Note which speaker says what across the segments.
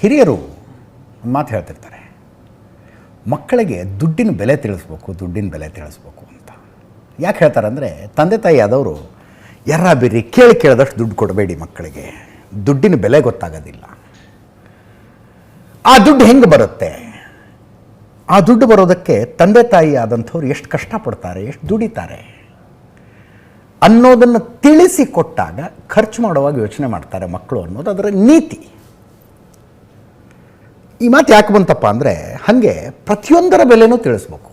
Speaker 1: ಹಿರಿಯರು ಒಂದು ಮಾತು ಹೇಳ್ತಿರ್ತಾರೆ, ಮಕ್ಕಳಿಗೆ ದುಡ್ಡಿನ ಬೆಲೆ ತಿಳಿಸ್ಬೇಕು ಅಂತ. ಯಾಕೆ ಹೇಳ್ತಾರೆ ಅಂದರೆ, ತಂದೆ ತಾಯಿ ಆದವರು ಬಿರ್ರಿ ಕೇಳಿದಷ್ಟು ದುಡ್ಡು ಕೊಡಬೇಡಿ ಮಕ್ಕಳಿಗೆ, ದುಡ್ಡಿನ ಬೆಲೆ ಗೊತ್ತಾಗೋದಿಲ್ಲ. ಆ ದುಡ್ಡು ಹೆಂಗೆ ಬರುತ್ತೆ? ಆ ದುಡ್ಡು ಬರೋದಕ್ಕೆ ತಂದೆ ತಾಯಿ ಆದಂಥವ್ರು ಎಷ್ಟು ಕಷ್ಟಪಡ್ತಾರೆ, ಎಷ್ಟು ದುಡಿತಾರೆ ಅನ್ನೋದನ್ನು ತಿಳಿಸಿ ಕೊಟ್ಟಾಗ ಖರ್ಚು ಮಾಡುವಾಗ ಯೋಚನೆ ಮಾಡ್ತಾರೆ ಮಕ್ಕಳು ಅನ್ನೋದು ಅದರ ನೀತಿ. ಈ ಮಾತು ಯಾಕೆ ಬಂತಪ್ಪ ಅಂದರೆ, ಹಾಗೆ ಪ್ರತಿಯೊಂದರ ಬೆಲೆನೂ ತಿಳಿಸ್ಬೇಕು.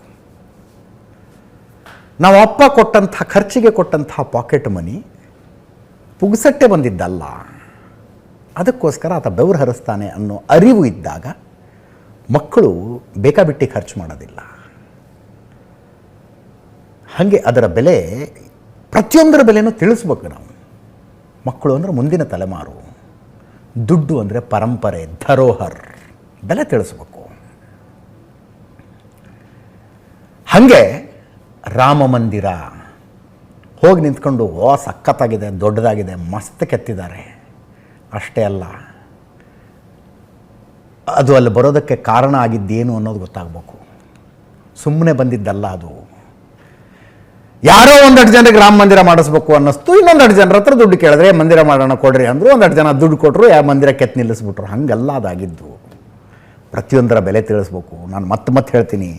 Speaker 1: ನಾವು ಅಪ್ಪ ಕೊಟ್ಟಂಥ ಖರ್ಚಿಗೆ ಕೊಟ್ಟಂಥ ಪಾಕೆಟ್ ಮನಿ ಪುಗ್ಸಟ್ಟೆ ಬಂದಿದ್ದಲ್ಲ, ಅದಕ್ಕೋಸ್ಕರ ಆತ ಬೆವರು ಹರಿಸ್ತಾನೆ ಅನ್ನೋ ಅರಿವು ಇದ್ದಾಗ ಮಕ್ಕಳು ಬೇಕಾಬಿಟ್ಟಿ ಖರ್ಚು ಮಾಡೋದಿಲ್ಲ. ಹಾಗೆ ಅದರ ಬೆಲೆ, ಪ್ರತಿಯೊಂದರ ಬೆಲೆನೂ ತಿಳಿಸ್ಬೇಕು ನಾವು. ಮಕ್ಕಳು ಅಂದರೆ ಮುಂದಿನ ತಲೆಮಾರು, ದುಡ್ಡು ಅಂದರೆ ಪರಂಪರೆ, ಧರೋಹರ್, ಬೆಲೆ ತಿಳಿಸ್ಬೇಕು. ಹಾಗೆ ರಾಮ ಮಂದಿರ ಹೋಗಿ ನಿಂತ್ಕೊಂಡು, ಸಖತ್ತಾಗಿದೆ, ದೊಡ್ಡದಾಗಿದೆ, ಮಸ್ತ್ ಕೆತ್ತಿದ್ದಾರೆ, ಅಷ್ಟೇ ಅಲ್ಲ, ಅದು ಅಲ್ಲಿ ಬರೋದಕ್ಕೆ ಕಾರಣ ಆಗಿದ್ದೇನು ಅನ್ನೋದು ಗೊತ್ತಾಗಬೇಕು. ಸುಮ್ಮನೆ ಬಂದಿದ್ದಲ್ಲ ಅದು. ಯಾರೋ ಒಂದೆರಡು ಜನರಿಗೆ ರಾಮ ಮಂದಿರ ಮಾಡಿಸ್ಬೇಕು ಅನ್ನಿಸ್ತು, ಇನ್ನೊಂದೆರಡು ಜನರ ಹತ್ರ ದುಡ್ಡು ಕೇಳಿದ್ರೆ ಮಂದಿರ ಮಾಡೋಣ ಕೊಡ್ರಿ ಅಂದರು, ಒಂದೆರಡು ಜನ ದುಡ್ಡು ಕೊಟ್ಟರು, ಮಂದಿರ ಕೆತ್ತು ನಿಲ್ಲಿಸ್ಬಿಟ್ರು. ಹಾಗೆಲ್ಲ ಅದಾಗಿದ್ದು. ಪ್ರತಿಯೊಂದರ ಬೆಲೆ ತಿಳಿಸ್ಬೇಕು. ನಾನು ಮತ್ತೆ ಹೇಳ್ತೀನಿ,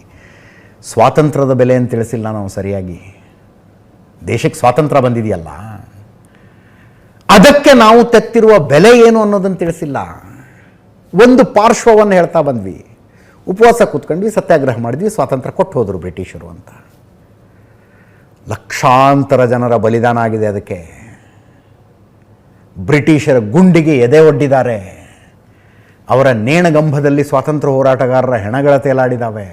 Speaker 1: ಸ್ವಾತಂತ್ರ್ಯದ ಬೆಲೆ ಅಂತ ತಿಳಿಸಿಲ್ಲ ನಾವು ಸರಿಯಾಗಿ. ದೇಶಕ್ಕೆ ಸ್ವಾತಂತ್ರ್ಯ ಬಂದಿದೆಯಲ್ಲ, ಅದಕ್ಕೆ ನಾವು ತೆತ್ತಿರುವ ಬೆಲೆ ಏನು ಅನ್ನೋದನ್ನು ತಿಳಿಸಿಲ್ಲ. ಒಂದು ಪಾರ್ಶ್ವವನ್ನು ಹೇಳ್ತಾ ಬಂದ್ವಿ, ಉಪವಾಸ ಕೂತ್ಕೊಂಡ್ವಿ, ಸತ್ಯಾಗ್ರಹ ಮಾಡಿದ್ವಿ, ಸ್ವಾತಂತ್ರ್ಯ ಕೊಟ್ಟು ಹೋದರು ಬ್ರಿಟಿಷರು ಅಂತ. ಲಕ್ಷಾಂತರ ಜನರ ಬಲಿದಾನ ಆಗಿದೆ ಅದಕ್ಕೆ. ಬ್ರಿಟಿಷರ ಗುಂಡಿಗೆ ಎದೆ ಒಡ್ಡಿದ್ದಾರೆ. ಅವರ ನೇಣಗಂಭದಲ್ಲಿ ಸ್ವಾತಂತ್ರ್ಯ ಹೋರಾಟಗಾರರ ಹೆಣಗಳ ತೇಲಾಡಿದ್ದಾವೆ.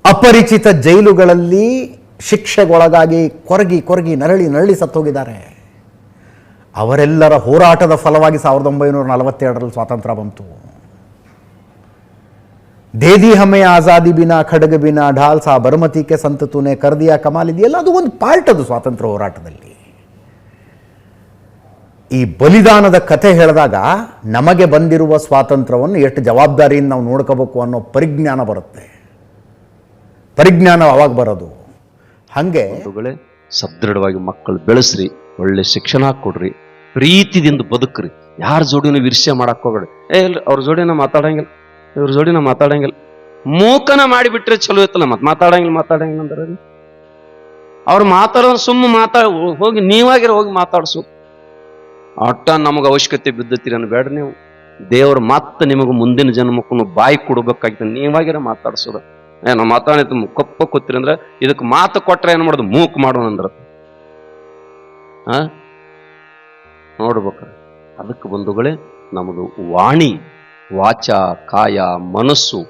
Speaker 1: ಅಪರಿಚಿತ ಜೈಲುಗಳಲ್ಲಿ ಶಿಕ್ಷೆಗೊಳಗಾಗಿ ಕೊರಗಿ ನರಳಿ ಸತ್ತೋಗಿದ್ದಾರೆ. ಅವರೆಲ್ಲರ ಹೋರಾಟದ ಫಲವಾಗಿ 1942ರಲ್ಲಿ ಸ್ವಾತಂತ್ರ್ಯ ಬಂತು. ದೇದಿ ಹಮೆ ಆಜಾದಿ ಬಿನಾ ಖಡ್ಗ ಬಿನಾ ಢಾಲ್ ಸಾ ಬರಮತಿ ಕೆ ಸಂತ ತೂನೆ ಕರ್ ದಿಯಾ ಕಮಾಲ್ ಇದೆಯಲ್ಲ, ಅದು ಒಂದು ಪಾರ್ಟ್ ಅದು ಸ್ವಾತಂತ್ರ್ಯ ಹೋರಾಟದಲ್ಲಿ. ಈ ಬಲಿದಾನದ ಕಥೆ ಹೇಳಿದಾಗ ನಮಗೆ ಬಂದಿರುವ ಸ್ವಾತಂತ್ರ್ಯವನ್ನು ಎಷ್ಟು ಜವಾಬ್ದಾರಿಯಿಂದ ನಾವು ನೋಡ್ಕೋಬೇಕು ಅನ್ನೋ ಪರಿಜ್ಞಾನ ಬರುತ್ತೆ. ಪರಿಜ್ಞಾನ ಅವಾಗ ಬರೋದು. ಹಾಗೆ
Speaker 2: ಸದೃಢವಾಗಿ ಮಕ್ಕಳು ಬೆಳೆಸ್ರಿ, ಒಳ್ಳೆ ಶಿಕ್ಷಣ ಕೊಡ್ರಿ, ಪ್ರೀತಿದಿಂದ ಬದುಕ್ರಿ. ಯಾರ ಜೋಡಿನೂ ವಿರ್ಷ್ಯ ಮಾಡಕ್ ಹೋಗ್ಬೇಡಿ. ಇಲ್ಲ ಅವ್ರ ಜೋಡಿನ ಮಾತಾಡಂಗಿಲ್ಲ, ಇವ್ರ ಜೋಡಿನ ಮಾತಾಡಂಗಿಲ್ಲ, ಮೂಕನ ಮಾಡಿಬಿಟ್ರೆ ಚಲೋ ಇತ್ತಲ್ಲ. ಮಾತಾಡಂಗಿಲ್ಲ ಅಂದ್ರೆ ಅವ್ರು ಮಾತಾಡೋ ಹೋಗಿ ನೀವಾಗಿರ ಹೋಗಿ ಮಾತಾಡ್ಸು. ಅಟ್ಟ ನಮಗೆ ಅವಶ್ಯಕತೆ ಬಿದ್ದತ್ತೀರಿ ಬೇಡ. ನೀವು ದೇವ್ರ ಮತ್ತೆ ನಿಮಗೆ ಮುಂದಿನ ಜನ್ಮಕ್ಕೂ ಬಾಯಿ ಕೊಡ್ಬೇಕಾಗಿತ್ತು. ನೀವಾಗಿರ ಮಾತಾಡ್ಸೋದು. ನಾವು ಮಾತಾಡಿದ್ದು ಕಪ್ಪ ಕೂತಿರಿ ಅಂದ್ರೆ ಇದಕ್ಕೆ ಮಾತು ಕೊಟ್ರೆ ಏನ್ ಮಾಡೋದು, ಮೂಕ್ ಮಾಡೋಣ ಅಂದ್ರ ನೋಡ್ಬೇಕ. ಅದಕ್ಕೆ ಬಂಧುಗಳೇ, ನಮ್ಮದು ವಾಣಿ, ವಾಚ, ಕಾಯ, ಮನಸ್ಸು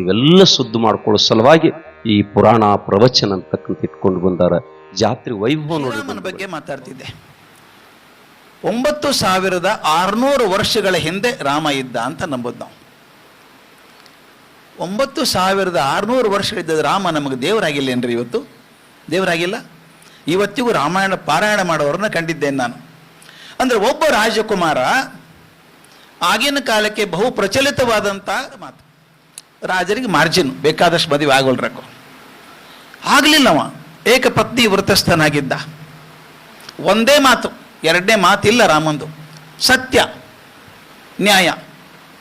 Speaker 2: ಇವೆಲ್ಲ ಶುದ್ಧ ಮಾಡ್ಕೊಳ್ಳೋ ಸಲುವಾಗಿ ಈ ಪುರಾಣ ಪ್ರವಚನ ಅಂತಕ್ಕಂಥ ಇಟ್ಕೊಂಡು ಬಂದಾರ. ಜಾತ್ರೆ ವೈಭವ ನೋಡಿ
Speaker 3: ಬಗ್ಗೆ ಮಾತಾಡ್ತಿದ್ದೆ. 9600 ವರ್ಷಗಳ ಹಿಂದೆ ರಾಮ ಇದ್ದ ಅಂತ ನಂಬೋದು ನಾವು. 9600 ವರ್ಷಗಳಿದ್ದ ರಾಮ ನಮಗೆ ದೇವರಾಗಿಲ್ಲ ಏನ್ರಿ? ಇವತ್ತು ದೇವರಾಗಿಲ್ಲ. ಇವತ್ತಿಗೂ ರಾಮಾಯಣ ಪಾರಾಯಣ ಮಾಡೋರನ್ನ ಕಂಡಿದ್ದೇನೆ ನಾನು. ಅಂದರೆ ಒಬ್ಬ ರಾಜಕುಮಾರ, ಆಗಿನ ಕಾಲಕ್ಕೆ ಬಹು ಪ್ರಚಲಿತವಾದಂಥ ಮಾತು, ರಾಜರಿಗೆ ಮಾರ್ಜಿನ್ ಬೇಕಾದಷ್ಟು ಮದುವೆ ಆಗೋಲ್ರಕು ಆಗಲಿಲ್ಲವ. ಏಕಪತ್ನಿ ವೃತಸ್ಥನಾಗಿದ್ದ. ಒಂದೇ ಮಾತು, ಎರಡನೇ ಮಾತಿಲ್ಲ ರಾಮಂದು. ಸತ್ಯ, ನ್ಯಾಯ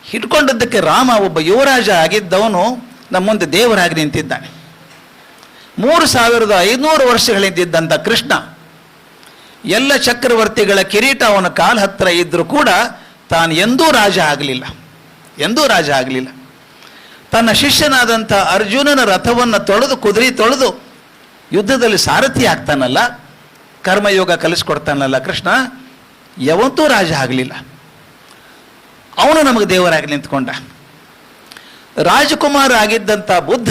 Speaker 3: ಹಿಡ್ಕೊಂಡದ್ದಕ್ಕೆ ರಾಮ ಒಬ್ಬ ಯುವರಾಜ ಆಗಿದ್ದವನು ನಮ್ಮ ಮುಂದೆ ದೇವರಾಗಿ ನಿಂತಿದ್ದಾನೆ. 3500 ವರ್ಷಗಳಿದ್ದಂಥ ಕೃಷ್ಣ, ಎಲ್ಲ ಚಕ್ರವರ್ತಿಗಳ ಕಿರೀಟ ಅವನ ಕಾಲ ಹತ್ತಿರ ಇದ್ರೂ ಕೂಡ ತಾನು ಎಂದೂ ರಾಜ ಆಗಲಿಲ್ಲ. ತನ್ನ ಶಿಷ್ಯನಾದಂಥ ಅರ್ಜುನನ ರಥವನ್ನು ತೊಳೆದು, ಕುದುರೆ ತೊಳೆದು ಯುದ್ಧದಲ್ಲಿ ಸಾರಥಿ ಆಗ್ತಾನಲ್ಲ, ಕರ್ಮಯೋಗ ಕಲಿಸ್ಕೊಡ್ತಾನಲ್ಲ ಕೃಷ್ಣ, ಯಾವತ್ತೂ ರಾಜ ಆಗಲಿಲ್ಲ. ಅವನು ನಮಗೆ ದೇವರಾಗಿ ನಿಂತ್ಕೊಂಡ. ರಾಜಕುಮಾರ ಆಗಿದ್ದಂಥ ಬುದ್ಧ,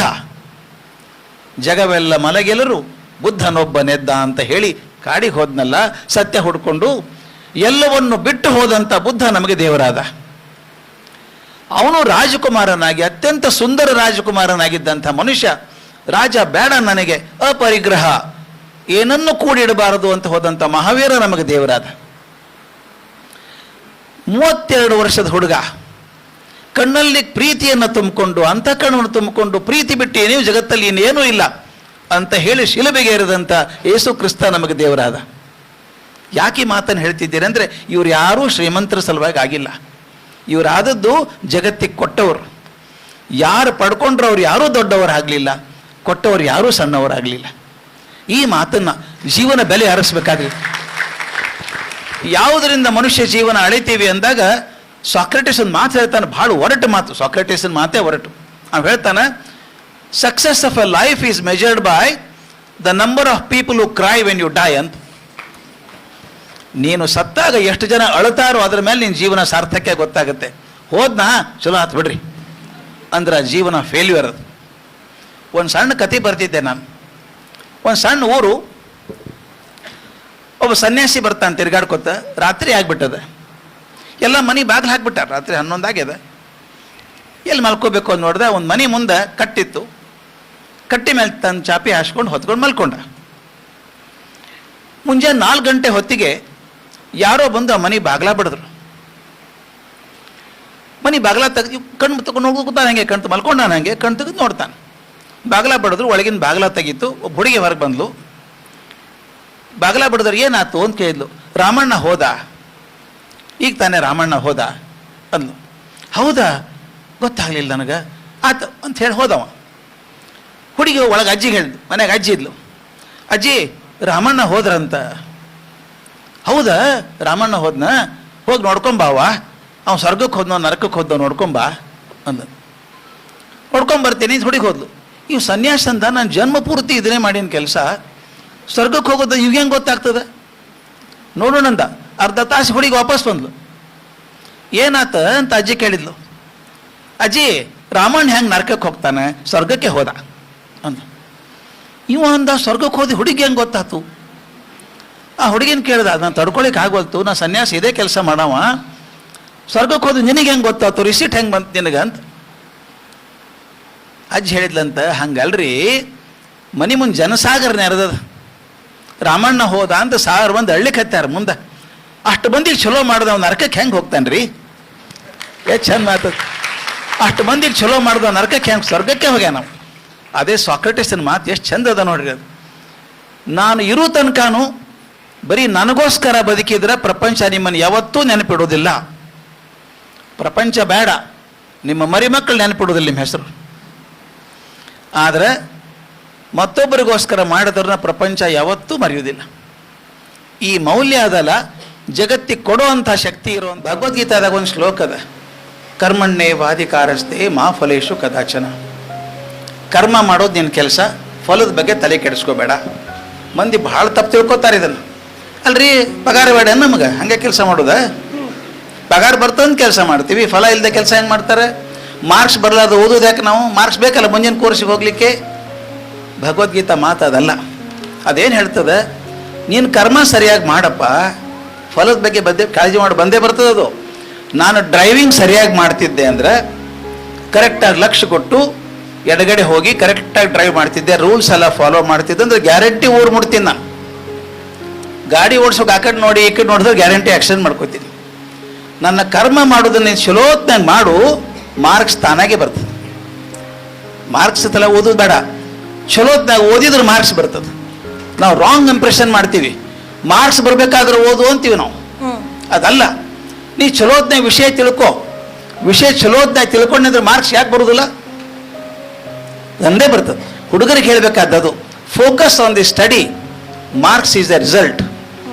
Speaker 3: ಜಗವೆಲ್ಲ ಮಲಗೆಲ್ಲರೂ ಬುದ್ಧನೊಬ್ಬನೆದ್ದ ಅಂತ ಹೇಳಿ ಕಾಡಿಗೆ ಹೋದ್ನಲ್ಲ, ಸತ್ಯ ಹುಡ್ಕೊಂಡು ಎಲ್ಲವನ್ನು ಬಿಟ್ಟು ಹೋದಂಥ ಬುದ್ಧ ನಮಗೆ ದೇವರಾದ. ಅವನು ರಾಜಕುಮಾರನಾಗಿ, ಅತ್ಯಂತ ಸುಂದರ ರಾಜಕುಮಾರನಾಗಿದ್ದಂಥ ಮನುಷ್ಯ, ರಾಜ ಬೇಡ ನನಗೆ, ಅಪರಿಗ್ರಹ, ಏನನ್ನು ಕೂಡಿಡಬಾರದು ಅಂತ ಹೋದಂಥ ಮಹಾವೀರ ನಮಗೆ ದೇವರಾದ. 32 ವರ್ಷದ ಹುಡುಗ ಕಣ್ಣಲ್ಲಿ ಪ್ರೀತಿಯನ್ನು ತುಂಬಿಕೊಂಡು ಅಂತಃಕರಣವನ್ನು ತುಂಬಿಕೊಂಡು ಪ್ರೀತಿ ಬಿಟ್ಟು ಏನೇನು ಜಗತ್ತಲ್ಲಿ ಇನ್ನೇನೂ ಇಲ್ಲ ಅಂತ ಹೇಳಿ ಶಿಲುಬೆಗೆ ಏರಿದಂಥ ಯೇಸು ಕ್ರಿಸ್ತ ನಮಗೆ ದೇವರಾದ. ಯಾಕೆ ಮಾತನ್ನು ಹೇಳ್ತಿದ್ದೀರಿ ಅಂದರೆ, ಇವ್ರು ಯಾರೂ ಶ್ರೀಮಂತರ ಸಲುವಾಗಿ ಆಗಿಲ್ಲ. ಇವರಾದದ್ದು ಜಗತ್ತಿಗೆ ಕೊಟ್ಟವರು. ಯಾರು ಪಡ್ಕೊಂಡ್ರು ಅವ್ರು ಯಾರೂ ದೊಡ್ಡವರಾಗಲಿಲ್ಲ, ಕೊಟ್ಟವರು ಯಾರೂ ಸಣ್ಣವರಾಗಲಿಲ್ಲ. ಈ ಮಾತನ್ನು ಜೀವನ ಬೆಲೆ ಹರಿಸ್ಬೇಕಾದ್ರೆ ಯಾವುದರಿಂದ ಮನುಷ್ಯ ಜೀವನ ಅಳಿತೀವಿ ಅಂದಾಗ ಸಾಕ್ರೆಟಿಸ್ ಒಂದು ಮಾತು ಹೇಳ್ತಾನೆ, ಭಾಳ ಒರಟು ಮಾತು. ಸಾಕ್ರೆಟಿಸನ ಮಾತೇ ಒರಟು. ಅವ್ನು ಹೇಳ್ತಾನೆ, success of a life is measured by the number of people who cry when you die ಅಂತ. ನೀನು ಸತ್ತಾಗ ಎಷ್ಟು ಜನ ಅಳುತ್ತಾರೋ ಅದ್ರ ಮೇಲೆ ನಿನ್ನ ಜೀವನ ಸಾರ್ಥಕ್ಯ ಗೊತ್ತಾಗುತ್ತೆ. ಹೋದ್ನಾ ಚಲೋ ಆತು ಬಿಡ್ರಿ ಅಂದ್ರೆ ಜೀವನ ಫೇಲ್ಯೂರ್ ಅದು. ಒಂದು ಸಣ್ಣ ಕತೆ ಬರ್ತಿದ್ದೆ ನಾನು. ಒಂದು ಸಣ್ಣ ಊರು, ಒಬ್ಬ ಸನ್ಯಾಸಿ ಬರ್ತಾನೆ ತಿರ್ಗಾಡ್ಕೊತ. ರಾತ್ರಿ ಆಗ್ಬಿಟ್ಟದ, ಎಲ್ಲ ಮನೆ ಬಾಗಿಲು ಹಾಕ್ಬಿಟ್ಟಾರ. ರಾತ್ರಿ 11 ಆಗ್ಯದ. ಎಲ್ಲಿ ಮಲ್ಕೋಬೇಕು ಅಂತ ನೋಡ್ದೆ, ಒಂದು ಮನೆ ಮುಂದೆ ಕಟ್ಟಿತ್ತು. ಕಟ್ಟಿ ಮೇಲೆ ತನ್ನ ಚಾಪಿ ಹಾಸ್ಕೊಂಡು ಹೊತ್ಕೊಂಡು ಮಲ್ಕೊಂಡ. ಮುಂಜಾನೆ 4 ಗಂಟೆ ಹೊತ್ತಿಗೆ ಯಾರೋ ಬಂದು ಆ ಮನೆ ಬಾಗ್ಲ ಬಡಿದ್ರು. ಮನೆ ಬಾಗ್ಲ ತೆಗೆದು ಕಣ್ಣು ತಗೊಂಡು ನೋಡ್ಕೊತಾನೆ, ಹಂಗೆ ಕಣ್ತು ಮಲ್ಕೊಂಡಾನ, ಹಂಗೆ ಕಣ್ಣು ತೆಗೆದು ನೋಡ್ತಾನೆ. ಬಾಗ್ಲ ಬಡಿದ್ರು, ಒಳಗಿನ ಬಾಗ್ಲ ತೆಗೀತು. ಒಬ್ಬ ಹುಡುಗಿ ಹೊರಗೆ ಬಂದ್ಲು. ಬಾಗ್ಲ ಬಡಿದ್ರು, ಏನಾಯ್ತು ಅಂತ ಕೇಳಿದ್ಲು. ರಾಮಣ್ಣ ಹೋದ, ಈಗ ತಾನೇ ರಾಮಣ್ಣ ಹೋದ ಅಂದ್ಲು. ಹೌದಾ, ಗೊತ್ತಾಗಲಿಲ್ಲ ನನಗೆ, ಆಯ್ತು ಅಂತ ಹೇಳಿ ಹೋದವ. ಹುಡುಗಿ ಒಳಗೆ ಅಜ್ಜಿಗೆ ಹೇಳಿದ್ಲು, ಮನೆಗೆ ಅಜ್ಜಿ ಇದ್ಲು. ಅಜ್ಜಿ, ರಾಮಣ್ಣ ಹೋದ್ರಂತ. ಹೌದಾ, ರಾಮಣ್ಣ ಹೋದ್ನ, ಹೋಗಿ ನೋಡ್ಕೊಂಬಾವ, ಅವ್ನು ಸ್ವರ್ಗಕ್ಕೆ ಹೋದ್ನೋ ನರಕಕ್ಕೆ ಹೋದ್ನೋ ನೋಡ್ಕೊಂಬಾ ಅಂದ. ನೋಡ್ಕೊಂಬರ್ತೀನಿ ಹುಡುಗಿ ಹೋದ್ಲು. ಇವು ಸನ್ಯಾಸ ಅಂತ ನಾನು ಜನ್ಮ ಪೂರ್ತಿ ಇದನ್ನೇ ಮಾಡಿನ ಕೆಲಸ, ಸ್ವರ್ಗಕ್ಕೆ ಹೋಗೋದು ಇವ್ ಹೆಂಗೆ ಗೊತ್ತಾಗ್ತದೆ ನೋಡೋಣಂದ. ಅರ್ಧ ತಾಸು ಹುಡುಗಿ ವಾಪಸ್ ಬಂದ್ಲು. ಏನಾತ ಅಂತ ಅಜ್ಜಿ ಕೇಳಿದ್ಲು. ಅಜ್ಜಿ, ರಾಮಣ್ಣ ಹೆಂಗೆ ನರಕಕ್ಕೆ ಹೋಗ್ತಾನೆ, ಸ್ವರ್ಗಕ್ಕೆ ಹೋದ ಅಂದ. ಇವ ಅಂದ, ಸ್ವರ್ಗಕ್ಕೆ ಹೋದಿ ಹುಡುಗಿ ಹೆಂಗೆ ಗೊತ್ತಾಯ್ತು? ಆ ಹುಡುಗಿನ ಕೇಳ್ದ, ನಾನು ತಡ್ಕೊಳಿಕ್ಕೆ ಆಗೋಲ್ತು, ನಾ ಸನ್ಯಾಸ ಇದೇ ಕೆಲಸ ಮಾಡವ, ಸ್ವರ್ಗಕ್ಕೆ ಹೋದ ನಿನಗೆ ಹೆಂಗೆ ಗೊತ್ತಾಯ್ತು, ರಿಸೀಟ್ ಹೆಂಗೆ ಬಂತು ನಿನಗೆ ಅಂತ ಅಜ್ಜಿ ಹೇಳಿದ್ಲಂತ. ಹಂಗಲ್ರಿ, ಮನೆ ಮುಂದೆ ಜನಸಾಗರ ನೆರೆದದ, ರಾಮಣ್ಣ ಹೋದ ಅಂತ 1000 ಮಂದಿ ಹಳ್ಳಿಕ್ಕೆ ಹತ್ತಾರ ಮುಂದೆ. ಅಷ್ಟು ಮಂದಿಗೆ ಚಲೋ ಮಾಡ್ದವ್ ನರಕಕ್ಕೆ ಹೆಂಗೆ ಹೋಗ್ತಾನೆ ರೀ? ಎಷ್ಟು ಚಂದ ಮಾತದ. ಅಷ್ಟು ಮಂದಿಗೆ ಚಲೋ ಮಾಡ್ದವ್ ನರಕಕ್ಕೆ ಹೆಂಗೆ, ಸ್ವರ್ಗಕ್ಕೆ ಹೋಗ್ಯಾನ ನಾವು. ಅದೇ ಸಾಕ್ರೆಟಿಸನ ಮಾತು ಎಷ್ಟು ಚಂದ ಅದ ನೋಡ್ರಿ. ಅದು ನಾನು ಇರೋ ತನಕನೂ ಬರೀ ನನಗೋಸ್ಕರ ಬದುಕಿದ್ರೆ ಪ್ರಪಂಚ ನಿಮ್ಮನ್ನು ಯಾವತ್ತೂ ನೆನಪಿಡೋದಿಲ್ಲ. ಪ್ರಪಂಚ ಬೇಡ, ನಿಮ್ಮ ಮರಿಮಕ್ಕಳು ನೆನಪಿಡೋದಿಲ್ಲ ನಿಮ್ಮ ಹೆಸರು. ಆದರೆ ಮತ್ತೊಬ್ಬರಿಗೋಸ್ಕರ ಮಾಡಿದ್ರನ್ನ ಪ್ರಪಂಚ ಯಾವತ್ತೂ ಮರೆಯೋದಿಲ್ಲ. ಈ ಮೌಲ್ಯ ಅದಲ್ಲ, ಜಗತ್ತಿಗೆ ಕೊಡುವಂಥ ಶಕ್ತಿ ಇರುವಂಥ. ಭಗವದ್ಗೀತಾದಾಗ ಒಂದು ಶ್ಲೋಕ ಅದ, ಕರ್ಮಣ್ಯೇವಾಧಿಕಾರಸ್ಥೆ ಮಾ ಫಲೇಶು ಕದಾಚನ. ಕರ್ಮ ಮಾಡೋದು ನಿನ್ನ ಕೆಲಸ, ಫಲದ ಬಗ್ಗೆ ತಲೆ ಕೆಡಿಸ್ಕೋಬೇಡ. ಮಂದಿ ಭಾಳ ತಪ್ಪು ತಿಳ್ಕೊತಾರೆ ಇದನ್ನು. ಅಲ್ರಿ, ಪಗಾರ ಬೇಡ ನಮಗೆ, ಹಂಗೆ ಕೆಲಸ ಮಾಡೋದ? ಪಗಾರ ಬರ್ತಂದು ಕೆಲಸ ಮಾಡ್ತೀವಿ, ಫಲ ಇಲ್ಲದೆ ಕೆಲಸ ಹೆಂಗೆ ಮಾಡ್ತಾರೆ? ಮಾರ್ಕ್ಸ್ ಬರಲಾರ್ದು ಓದೋದು ಯಾಕೆ ನಾವು? ಮಾರ್ಕ್ಸ್ ಬೇಕಲ್ಲ ಮುಂದಿನ ಕೋರ್ಸಿಗೆ ಹೋಗ್ಲಿಕ್ಕೆ. ಭಗವದ್ಗೀತಾ ಮಾತದಲ್ಲ. ಅದೇನು ಹೇಳ್ತದೆ, ನೀನು ಕರ್ಮ ಸರಿಯಾಗಿ ಮಾಡಪ್ಪ, ಫಲದ ಬಗ್ಗೆ ಕಾಳಜಿ ಮಾಡಿ ಬಂದೇ ಬರ್ತದೆ ಅದು. ನಾನು ಡ್ರೈವಿಂಗ್ ಸರಿಯಾಗಿ ಮಾಡ್ತಿದ್ದೆ ಅಂದರೆ ಕರೆಕ್ಟಾಗಿ ಲಕ್ಷ್ಯ ಕೊಟ್ಟು ಎಡಗಡೆ ಹೋಗಿ ಕರೆಕ್ಟಾಗಿ ಡ್ರೈವ್ ಮಾಡ್ತಿದ್ದೆ, ರೂಲ್ಸ್ ಎಲ್ಲ ಫಾಲೋ ಮಾಡ್ತಿದ್ದೆ ಅಂದ್ರೆ ಗ್ಯಾರಂಟಿ ಊರು ಮುಡ್ತೀನಿ ನಾನು. ಗಾಡಿ ಓಡಿಸೋಕೆ ಆ ಕಡೆ ನೋಡಿ ಈ ಕಡೆ ನೋಡಿದ್ರೆ ಗ್ಯಾರಂಟಿ ಆ್ಯಕ್ಷನ್ ಮಾಡ್ಕೋತೀನಿ. ನನ್ನ ಕರ್ಮ ಮಾಡೋದನ್ನ ಚಲೋತ್ನಾಗ ಮಾಡು, ಮಾರ್ಕ್ಸ್ ತಾನಾಗೆ ಬರ್ತದೆ. ಮಾರ್ಕ್ಸ್ ತಲೆ ಓದೋದು ಬೇಡ, ಚಲೋತ್ನಾಗ ಓದಿದ್ರೆ ಮಾರ್ಕ್ಸ್ ಬರ್ತದೆ. ನಾವು ರಾಂಗ್ ಇಂಪ್ರೆಷನ್ ಮಾಡ್ತೀವಿ, ಮಾರ್ಕ್ಸ್ ಬರಬೇಕಾದ್ರೆ ಓದು ಅಂತೀವಿ ನಾವು. ಅದಲ್ಲ, ನೀ ಚಲೋತ್ನಾಗ ವಿಷಯ ತಿಳ್ಕೊ. ವಿಷಯ ಚಲೋತ್ನಾಗ ತಿಳ್ಕೊಂಡಿದ್ರೆ ಮಾರ್ಕ್ಸ್ ಯಾಕೆ ಬರೋದಿಲ್ಲ? ಒಂದೇ ಬರ್ತದೆ. ಹುಡುಗರಿಗೆ ಹೇಳಬೇಕಾದದ್ದು, focus on the study, marks is the result.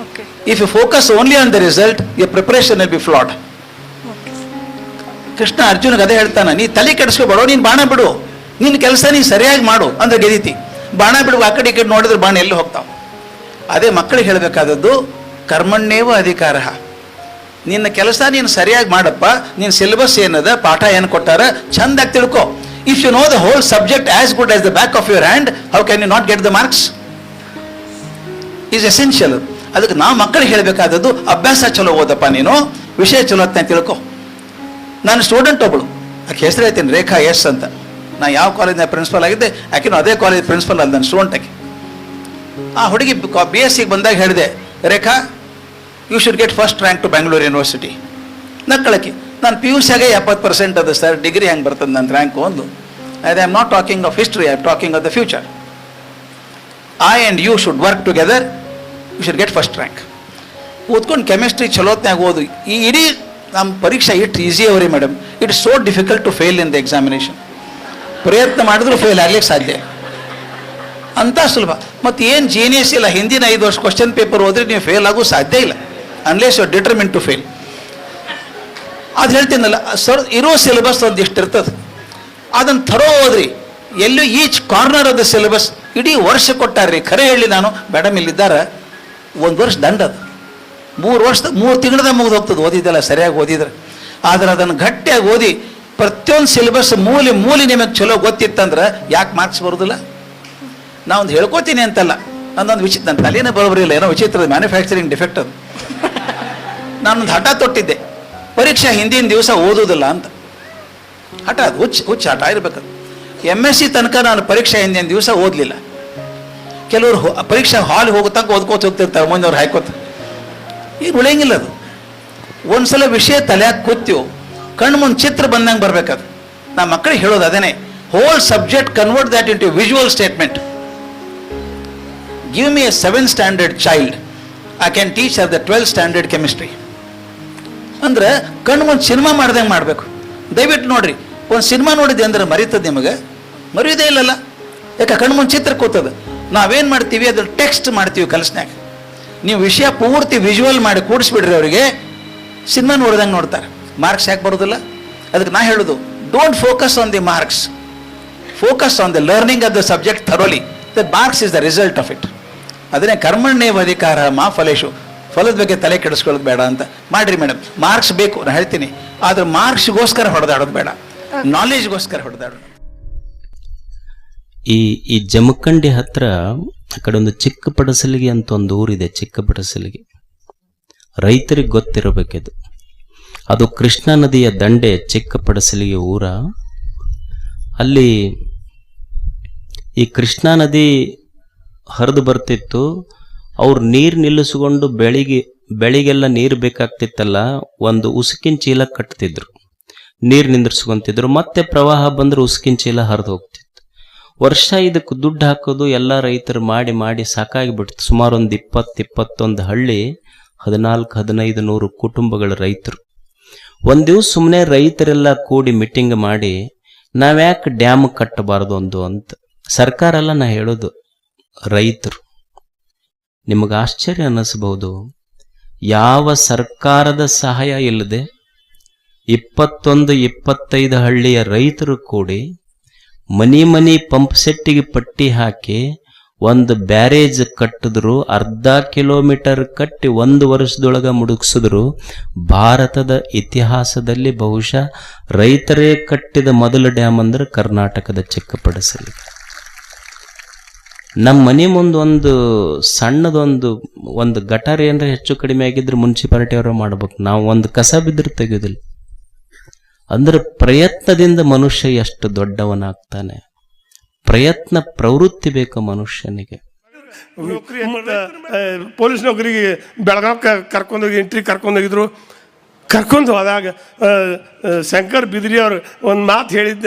Speaker 3: If you focus only on the result, your preparation will be flawed. Krishna ಅರ್ಜುನ್ಗೆ ಅದೇ ಹೇಳ್ತಾನೆ, ನೀ ತಲೆ ಕೆಡಿಸ್ಕೋಬೇಡ, ನೀನು ಬಾಣ ಬಿಡು, ನಿನ್ನ ಕೆಲಸ ನೀನು ಸರಿಯಾಗಿ ಮಾಡು ಅಂದ್ರೆ ಗೆದೀತಿ. ಬಾಣ ಬಿಡುವ ಆ ಕಡೆ ಈ ಕಡೆ ನೋಡಿದ್ರೆ ಬಾಣ ಎಲ್ಲಿ ಹೋಗ್ತಾವ. ಅದೇ ಮಕ್ಕಳಿಗೆ ಹೇಳಬೇಕಾದದ್ದು, ಕರ್ಮಣ್ಣೇವ ಅಧಿಕಾರ. ನಿನ್ನ ಕೆಲಸ ನೀನು ಸರಿಯಾಗಿ ಮಾಡಪ್ಪ, ನಿನ್ನ ಸಿಲೆಬಸ್ ಏನದ, ಪಾಠ ಏನು ಕೊಟ್ಟಾರ ಚಂದಾಗಿ ತಿಳ್ಕೊ. If you know the whole subject as good as the back of your hand, how can you not get the marks? Is essential. ಅದಕ್ಕೆ ನಾವು ಮಕ್ಕಳಿಗೆ ಹೇಳಬೇಕಾದದ್ದು, ಅಭ್ಯಾಸ ಚಲೋ ಓದಪ್ಪ, ನೀನು ವಿಷಯ ಚಲೋ ಅಂತ ತಿಳ್ಕೊ. ನಾನು ಸ್ಟೂಡೆಂಟ್ ಒಬ್ಬಳು, ಆಕೆ ಹೆಸರು ಹೇಳ್ತೀನಿ, ರೇಖಾ ಎಸ್ ಅಂತ. ನಾ ಯಾವ ಕಾಲೇಜ್ನ ಪ್ರಿನ್ಸಿಪಲ್ ಆಗಿದ್ದೆ, ಆಕೆನೂ ಅದೇ ಕಾಲೇಜ್ ಪ್ರಿನ್ಸಿಪಲ್ ಅಲ್ಲ, ನನ್ನ ಸ್ಟೂಡೆಂಟ್ ಆಕೆ. ಆ ಹುಡುಗಿ BSc ಬಂದಾಗ ಹೇಳಿದೆ, Rekha you should get first rank to Bangalore university. ನಕ್ಕಳಕ್ಕೆ ನಾನು ಪಿ ಯು ಸಿಯಾಗೆ 70% ಅದ ಸರ್, ಡಿಗ್ರಿ ಹೆಂಗೆ ಬರ್ತದೆ ನನ್ನ ರ್ಯಾಂಕ್ ಒಂದು. I am not talking of history, I am talking of the future. I and you should work together, you should get first rank. ಓದ್ಕೊಂಡು chemistry ಚಲೋತ್ನಾಗ ಓದು. ಈ ಇಡೀ ನಮ್ಮ ಪರೀಕ್ಷೆ ಇಟ್ಟು ಈಸಿ ಅವರಿ madam, it is so difficult to fail in the examination. ಪ್ರಯತ್ನ ಮಾಡಿದ್ರು ಫೇಲ್ ಆಗ್ಲಿಕ್ಕೆ ಸಾಧ್ಯ ಅಂತ ಸುಲಭ. ಮತ್ತು ಏನು ಜೀನಿಯಸ್ ಇಲ್ಲ, ಹಿಂದಿನ 5 ವರ್ಷ ಕ್ವಶನ್ ಪೇಪರ್ ಓದಿದ್ರೆ ನೀವು ಫೇಲ್ ಆಗೋ ಸಾಧ್ಯ ಇಲ್ಲ, unless you are determine to fail. ಅದು ಹೇಳ್ತೀನಲ್ಲ ಸರ್, ಇರೋ ಸಿಲೆಬಸ್ ಒಂದಿಷ್ಟು ಇರ್ತದೆ, ಅದನ್ನು ಥರೋ ಓದ್ರಿ. ಎಲ್ಲೂ each corner of the syllabus ಇಡೀ ವರ್ಷ ಕೊಟ್ಟಾರ್ರಿ. ಖರೆ ಹೇಳಿ ನಾನು, ಮೇಡಮ್ ಇಲ್ಲಿದ್ದಾರೆ, 1 ವರ್ಷ ದಂಡ ಅದು, 3 ತಿಂಗಳದಾಗ ಮುಗಿದು ಹೋಗ್ತದೆ ಓದಿದ್ದೆಲ್ಲ ಸರಿಯಾಗಿ ಓದಿದ್ರೆ. ಆದರೆ ಅದನ್ನು ಗಟ್ಟಿಯಾಗಿ ಓದಿ ಪ್ರತಿಯೊಂದು ಸಿಲೆಬಸ್ ಮೂಲಿ ನಿಮಗೆ ಚಲೋ ಗೊತ್ತಿತ್ತಂದ್ರೆ ಯಾಕೆ ಮಾರ್ಕ್ಸ್ ಬರೋದಿಲ್ಲ? ನಾವೊಂದು ಹೇಳ್ಕೊತೀನಿ ಅಂತಲ್ಲ, ನಂದೊಂದು ನನ್ನ ತಲೆನೇ ಬರೋಬರಿ ಇಲ್ಲ, ಏನೋ ವಿಚಿತ್ರದ ಮ್ಯಾನುಫ್ಯಾಕ್ಚರಿಂಗ್ ಡಿಫೆಕ್ಟ್ ಅದು. ನಾನೊಂದು ಹಠ ತೊಟ್ಟಿದ್ದೆ, ಪರೀಕ್ಷೆ ಹಿಂದಿನ ದಿವಸ ಓದೋದಿಲ್ಲ ಅಂತ. ಹಠ ಅದು, ಹುಚ್ಚ ಹಠ ಇರಬೇಕದು. MSc ತನಕ ನಾನು ಪರೀಕ್ಷೆ ಹಿಂದಿನ ದಿವಸ ಓದಲಿಲ್ಲ. ಕೆಲವರು ಪರೀಕ್ಷೆ ಹಾಲ್ ಹೋಗೋ ತನಕ ಓದ್ಕೋತ ಹೋಗ್ತಿರ್ತಾರೆ, ಮುಂದವ್ರು ಹಾಕೋತ. ಈಗ ಉಳಿಯಂಗಿಲ್ಲ ಅದು. ಒಂದ್ಸಲ ವಿಷಯ ತಲೆಯಾಗ ಕೂತ್ತೀವಿ, ಕಣ್ಣು ಮುಂದೆ ಚಿತ್ರ ಬಂದಂಗೆ ಬರ್ಬೇಕದು. ನಾ ಮಕ್ಕಳಿಗೆ ಹೇಳೋದು ಅದೇನೆ, whole subject convert that into visual statement. Give me a 7th standard child, I can teach her the 12th standard chemistry. ಅಂದ್ರೆ ಕಣ್ಣು ಮುಂದೆ ಸಿನಿಮಾ ಮಾಡ್ದಂಗೆ ಮಾಡಬೇಕು. ದಯವಿಟ್ಟು ನೋಡ್ರಿ, ಒಂದು ಸಿನಿಮಾ ನೋಡಿದೆ ಅಂದ್ರೆ ಮರೀತದೆ ನಿಮಗೆ? ಮರೆಯೋದೇ ಇಲ್ಲಲ್ಲ, ಯಾಕೆ ಕಣ್ಣು ಮುಂದೆ ಚಿತ್ರ ಕೂತದ. ನಾವೇನು ಮಾಡ್ತೀವಿ, ಅದ್ರ ಟೆಕ್ಸ್ಟ್ ಮಾಡ್ತೀವಿ ಕಲಸ್ನ್ಯಾಗ. ನೀವು ವಿಷಯ ಪೂರ್ತಿ ವಿಜುವಲ್ ಮಾಡಿ ಕೂಡಿಸ್ಬಿಡ್ರಿ, ಅವರಿಗೆ ಸಿನಿಮಾ ನೋಡ್ದಂಗೆ ನೋಡ್ತಾರೆ. ಮಾರ್ಕ್ಸ್ ಯಾಕೆ ಬರೋದಿಲ್ಲ? ಅದಕ್ಕೆ ನಾ ಹೇಳೋದು, don't focus on the marks, focus on the learning of the subject thoroughly. The marks is the result of it. ಅದನ್ನೇ ಕರ್ಮಣ್ಯೇವ ಅಧಿಕಾರ ಮಾ ಫಲೇಶು, ಫಲದ ಬಗ್ಗೆ ತಲೆ ಕೆಡಿಸ್ಕೊಳ್ಳೋದು ಬೇಡ ಅಂತ ಮಾಡ್ರಿ ಮೇಡಮ್. ಮಾರ್ಕ್ಸ್ ಬೇಕು, ನಾನು ಹೇಳ್ತೀನಿ, ಆದ್ರೆ ಮಾರ್ಕ್ಸ್ಗೋಸ್ಕರ ಹೊಡೆದಾಡೋದು ಬೇಡ, ನಾಲೆಜ್ಗೋಸ್ಕರ ಹೊಡೆದಾಡೋದು.
Speaker 4: ಈ ಜಮಖಂಡಿ ಹತ್ರ ಆ ಕಡೆ ಒಂದು ಚಿಕ್ಕ ಪಡಸಲಿಗೆ ಅಂತ ಒಂದು ಊರಿದೆ. ಚಿಕ್ಕ ಪಡಸಲಿಗೆ ರೈತರಿಗೆ ಗೊತ್ತಿರಬೇಕಿದು. ಅದು ಕೃಷ್ಣಾ ನದಿಯ ದಂಡೆ ಚಿಕ್ಕ ಪಡಸಲಿಗೆ ಊರ. ಅಲ್ಲಿ ಈ ಕೃಷ್ಣಾ ನದಿ ಹರಿದು ಬರ್ತಿತ್ತು. ಅವ್ರು ನೀರು ನಿಲ್ಲಿಸ್ಕೊಂಡು ಬೆಳಿಗೆಲ್ಲ ನೀರು ಬೇಕಾಗ್ತಿತ್ತಲ್ಲ, ಒಂದು ಉಸುಕಿನ ಚೀಲ ಕಟ್ತಿದ್ರು, ನೀರು ನಿಂದ್ರಿಸ್ಕೊಂತಿದ್ರು. ಮತ್ತೆ ಪ್ರವಾಹ ಬಂದ್ರೆ ಉಸುಕಿನ ಚೀಲ ಹರಿದು ಹೋಗ್ತಿತ್ತು. ವರ್ಷ ಇದಕ್ಕೆ ದುಡ್ಡು ಹಾಕೋದು ಎಲ್ಲ ರೈತರು ಮಾಡಿ ಸಾಕಾಗಿಬಿಡ್ತು. ಸುಮಾರು ಒಂದು 20-21 ಹಳ್ಳಿ, 1400-1500 ಕುಟುಂಬಗಳ ರೈತರು. ಒಂದು ದಿವಸ ಸುಮ್ಮನೆ ರೈತರೆಲ್ಲ ಕೂಡಿ ಮೀಟಿಂಗ್ ಮಾಡಿ, ನಾವ್ಯಾಕೆ ಡ್ಯಾಮ್ ಕಟ್ಟಬಾರ್ದು ಅಂತ. ಸರ್ಕಾರ ಎಲ್ಲ ನಾ ಹೇಳೋದು, ರೈತರು. ನಿಮಗೆ ಆಶ್ಚರ್ಯ ಅನ್ನಿಸ್ಬಹುದು, ಯಾವ ಸರ್ಕಾರದ ಸಹಾಯ ಇಲ್ಲದೆ 21-25 ಹಳ್ಳಿಯ ರೈತರು ಕೂಡಿ ಮನಿ ಪಂಪ್ ಸೆಟ್ಟಿಗೆ ಪಟ್ಟಿ ಹಾಕಿ ಒಂದು ಬ್ಯಾರೇಜ್ ಕಟ್ಟಿದ್ರು. 1/2 ಕಿಲೋಮೀಟರ್ ಕಟ್ಟಿ 1 ವರ್ಷದೊಳಗೆ ಮುಡುಗಿಸಿದ್ರು. ಭಾರತದ ಇತಿಹಾಸದಲ್ಲಿ ಬಹುಶಃ ರೈತರೇ ಕಟ್ಟಿದ ಮೊದಲ ಡ್ಯಾಮ್ ಅಂದ್ರೆ ಕರ್ನಾಟಕದ ಚಿಕ್ಕಪಡಸಲಿ. ನಮ್ಮ ಮನೆ ಮುಂದೆ ಒಂದು ಸಣ್ಣದೊಂದು ಗಟಾರ್ ಏನಾರ ಹೆಚ್ಚು ಕಡಿಮೆ ಆಗಿದ್ರೆ ಮುನ್ಸಿಪಾಲಿಟಿ ಅವರು ಮಾಡ್ಬೇಕು. ನಾವು ಒಂದು ಕಸ ಬಿದ್ದರೆ ತೆಗೆಯೋದಿಲ್ಲ. ಅಂದ್ರೆ ಪ್ರಯತ್ನದಿಂದ ಮನುಷ್ಯ ಎಷ್ಟು ದೊಡ್ಡವನಾಗ್ತಾನೆ. ಪ್ರಯತ್ನ ಪ್ರವೃತ್ತಿ ಬೇಕು ಮನುಷ್ಯನಿಗೆ.
Speaker 5: ಪೊಲೀಸ್ ನೌಕರಿಗೆ ಬೆಳಗಾವಿ ಕರ್ಕೊಂಡೋಗಿ ಎಂಟ್ರಿ ಕರ್ಕೊಂಡೋಗಿದ್ರು. ಕರ್ಕೊಂಡು ಹೋದಾಗ ಶಂಕರ್ ಬಿದ್ರಿ ಅವರು ಒಂದು ಮಾತು ಹೇಳಿದ್ದ.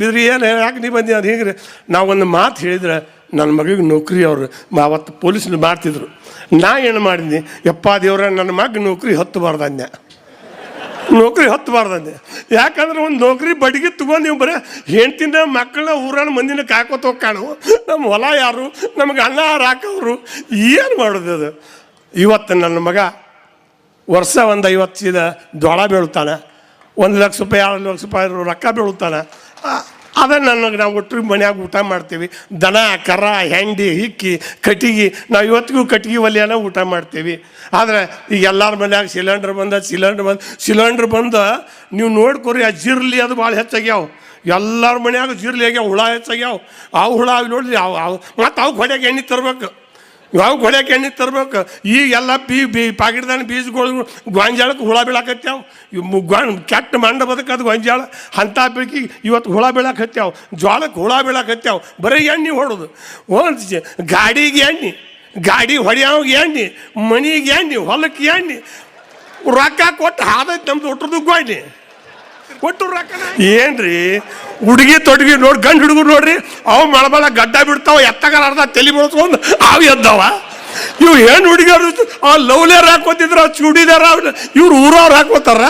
Speaker 5: ಬಿದ್ರಿ ಏನು ಯಾಕೆ ನೀ ಬಂದಿ ಅದು ಹೀಗ್ರಿ. ನಾವು ಒಂದು ಮಾತು ಹೇಳಿದ್ರೆ ನನ್ನ ಮಗಿಗೆ ನೌಕರಿ ಅವರು ಅವತ್ತು ಪೊಲೀಸ್ನ ಮಾಡ್ತಿದ್ರು. ನಾ ಏನು ಮಾಡಿದ್ನಿ, ಯಪ್ಪ ದೇವ್ರ ನನ್ನ ಮಗ ನೌಕರಿ ಹತ್ತಬಾರ್ದಂದೆ, ನೌಕರಿ ಹತ್ತಬಾರ್ದಂದೆ. ಯಾಕಂದ್ರೆ ಒಂದು ನೌಕರಿ ಬಡಿಗೆ ತಗೊಂಡು ನೀವು ಬರೀ ಹೆಣ್ತಿನ ಮಕ್ಕಳನ್ನ ಊರನ್ನ ಮಂದಿನ ಕಾಕೋತ ಹೋಗ್ಕಾಣು. ನಮ್ಮ ಹೊಲ ಯಾರು, ನಮಗೆ ಅನ್ನ ಹಾಕೋರು, ಏನು ಮಾಡೋದು ಅದು. ಇವತ್ತು ನನ್ನ ಮಗ ವರ್ಷ ಒಂದು 50 ಚೀಲ ಜೋಳ ಬೆಳುತ್ತಾನೆ, 1 ಲಕ್ಷ ರೂಪಾಯಿ 2 ಲಕ್ಷ ರೂಪಾಯಿ ರೊಕ್ಕ ಬೆಳುತ್ತಾನೆ. ಅದನ್ನು ನಾವು ಒಟ್ಟು ಮನ್ಯಾಗ ಊಟ ಮಾಡ್ತೀವಿ. ದನ ಕರ ಹೆಂಡಿ ಹಿಕ್ಕಿ ಕಟ್ಟಿಗೆ, ನಾವು ಇವತ್ತಿಗೂ ಕಟ್ಟಿಗೆ ಒಲೆಯನ್ನ ಊಟ ಮಾಡ್ತೀವಿ. ಆದರೆ ಈಗ ಎಲ್ಲರ ಮನ್ಯಾಗ ಸಿಲಿಂಡ್ರ್ ಬಂದು ನೀವು ನೋಡ್ಕೊರಿ, ಆ ಜಿರ್ಲಿ ಅದು ಭಾಳ ಹೆಚ್ಚಾಗ್ಯಾವ. ಎಲ್ಲರ ಮನ್ಯಾಗ ಜಿರ್ಲಿ ಆಗ್ಯಾವ, ಹುಳ ಹೆಚ್ಚಾಗ್ಯಾವ. ಅವು ಹುಳ ನೋಡ್ರಿ, ಮತ್ತು ಅವು ಹೊಡ್ಯಾಗ ಎಣ್ಣೆ ತರ್ಬೇಕು, ಹೊಡ್ಯಾಕೆ ಎಣ್ಣೆ ತರ್ಬೇಕು. ಈಗ ಎಲ್ಲ ಪಾಕಿಟ್ದಾನ ಬೀಜಗಳು ಗೊಂಜಾಳಕ್ಕೆ ಹುಳ ಬೀಳಾಕತ್ಯಾವ. ಕೆಟ್ಟ ಮಂಡ ಬದಕದು ಗೊಂಜಾಳ ಅಂಥ ಬೆಳಕಿ ಇವತ್ತು ಹುಳ ಬೀಳಾಕತ್ಯಾವ, ಜೋಳಕ್ಕೆ ಹುಳ ಬೀಳಾಕತ್ಯಾವ. ಬರೀ ಎಣ್ಣೆ ಹೊಡೋದು. ಒಂದು ಗಾಡಿಗೆ ಎಣ್ಣೆ, ಗಾಡಿ ಹೊಡೆಯೋವಾಗ ಎಣ್ಣೆ, ಮನೆಗೆ ಎಣ್ಣೆ, ಹೊಲಕ್ಕೆ ಎಣ್ಣೆ. ರೊಕ್ಕ ಕೊಟ್ಟು ಹಾದೈತಿ ನಮ್ದು ಒಟ್ಟದ್ದು ಗೋಯ್ನಿ ಒಟ್ಟು ರೊಕ್ಕ ಏನ್ರಿ ಹುಡುಗಿ ತೊಡಗಿ ನೋಡಿ ಗಂಡು ಹುಡುಗರು ನೋಡ್ರಿ ಅವು ಮಳಬಳ ಗಡ್ಡ ಬಿಡ್ತಾವ ಎತ್ತಗಾರ ಅರ್ಧ ತಲೆ ಮುಳಿಸ್ಕೊಂಡು ಅವು ಎದ್ದಾವ. ಇವು ಹೆಣ್ಣು ಹುಡುಗಿಯರು ಆ ಲವ್ಲೇರ್ ಹಾಕೋತಿದ್ರ ಚೂಡಿದಾರ ಇವ್ರು ಊರವ್ರು ಹಾಕೋತಾರ.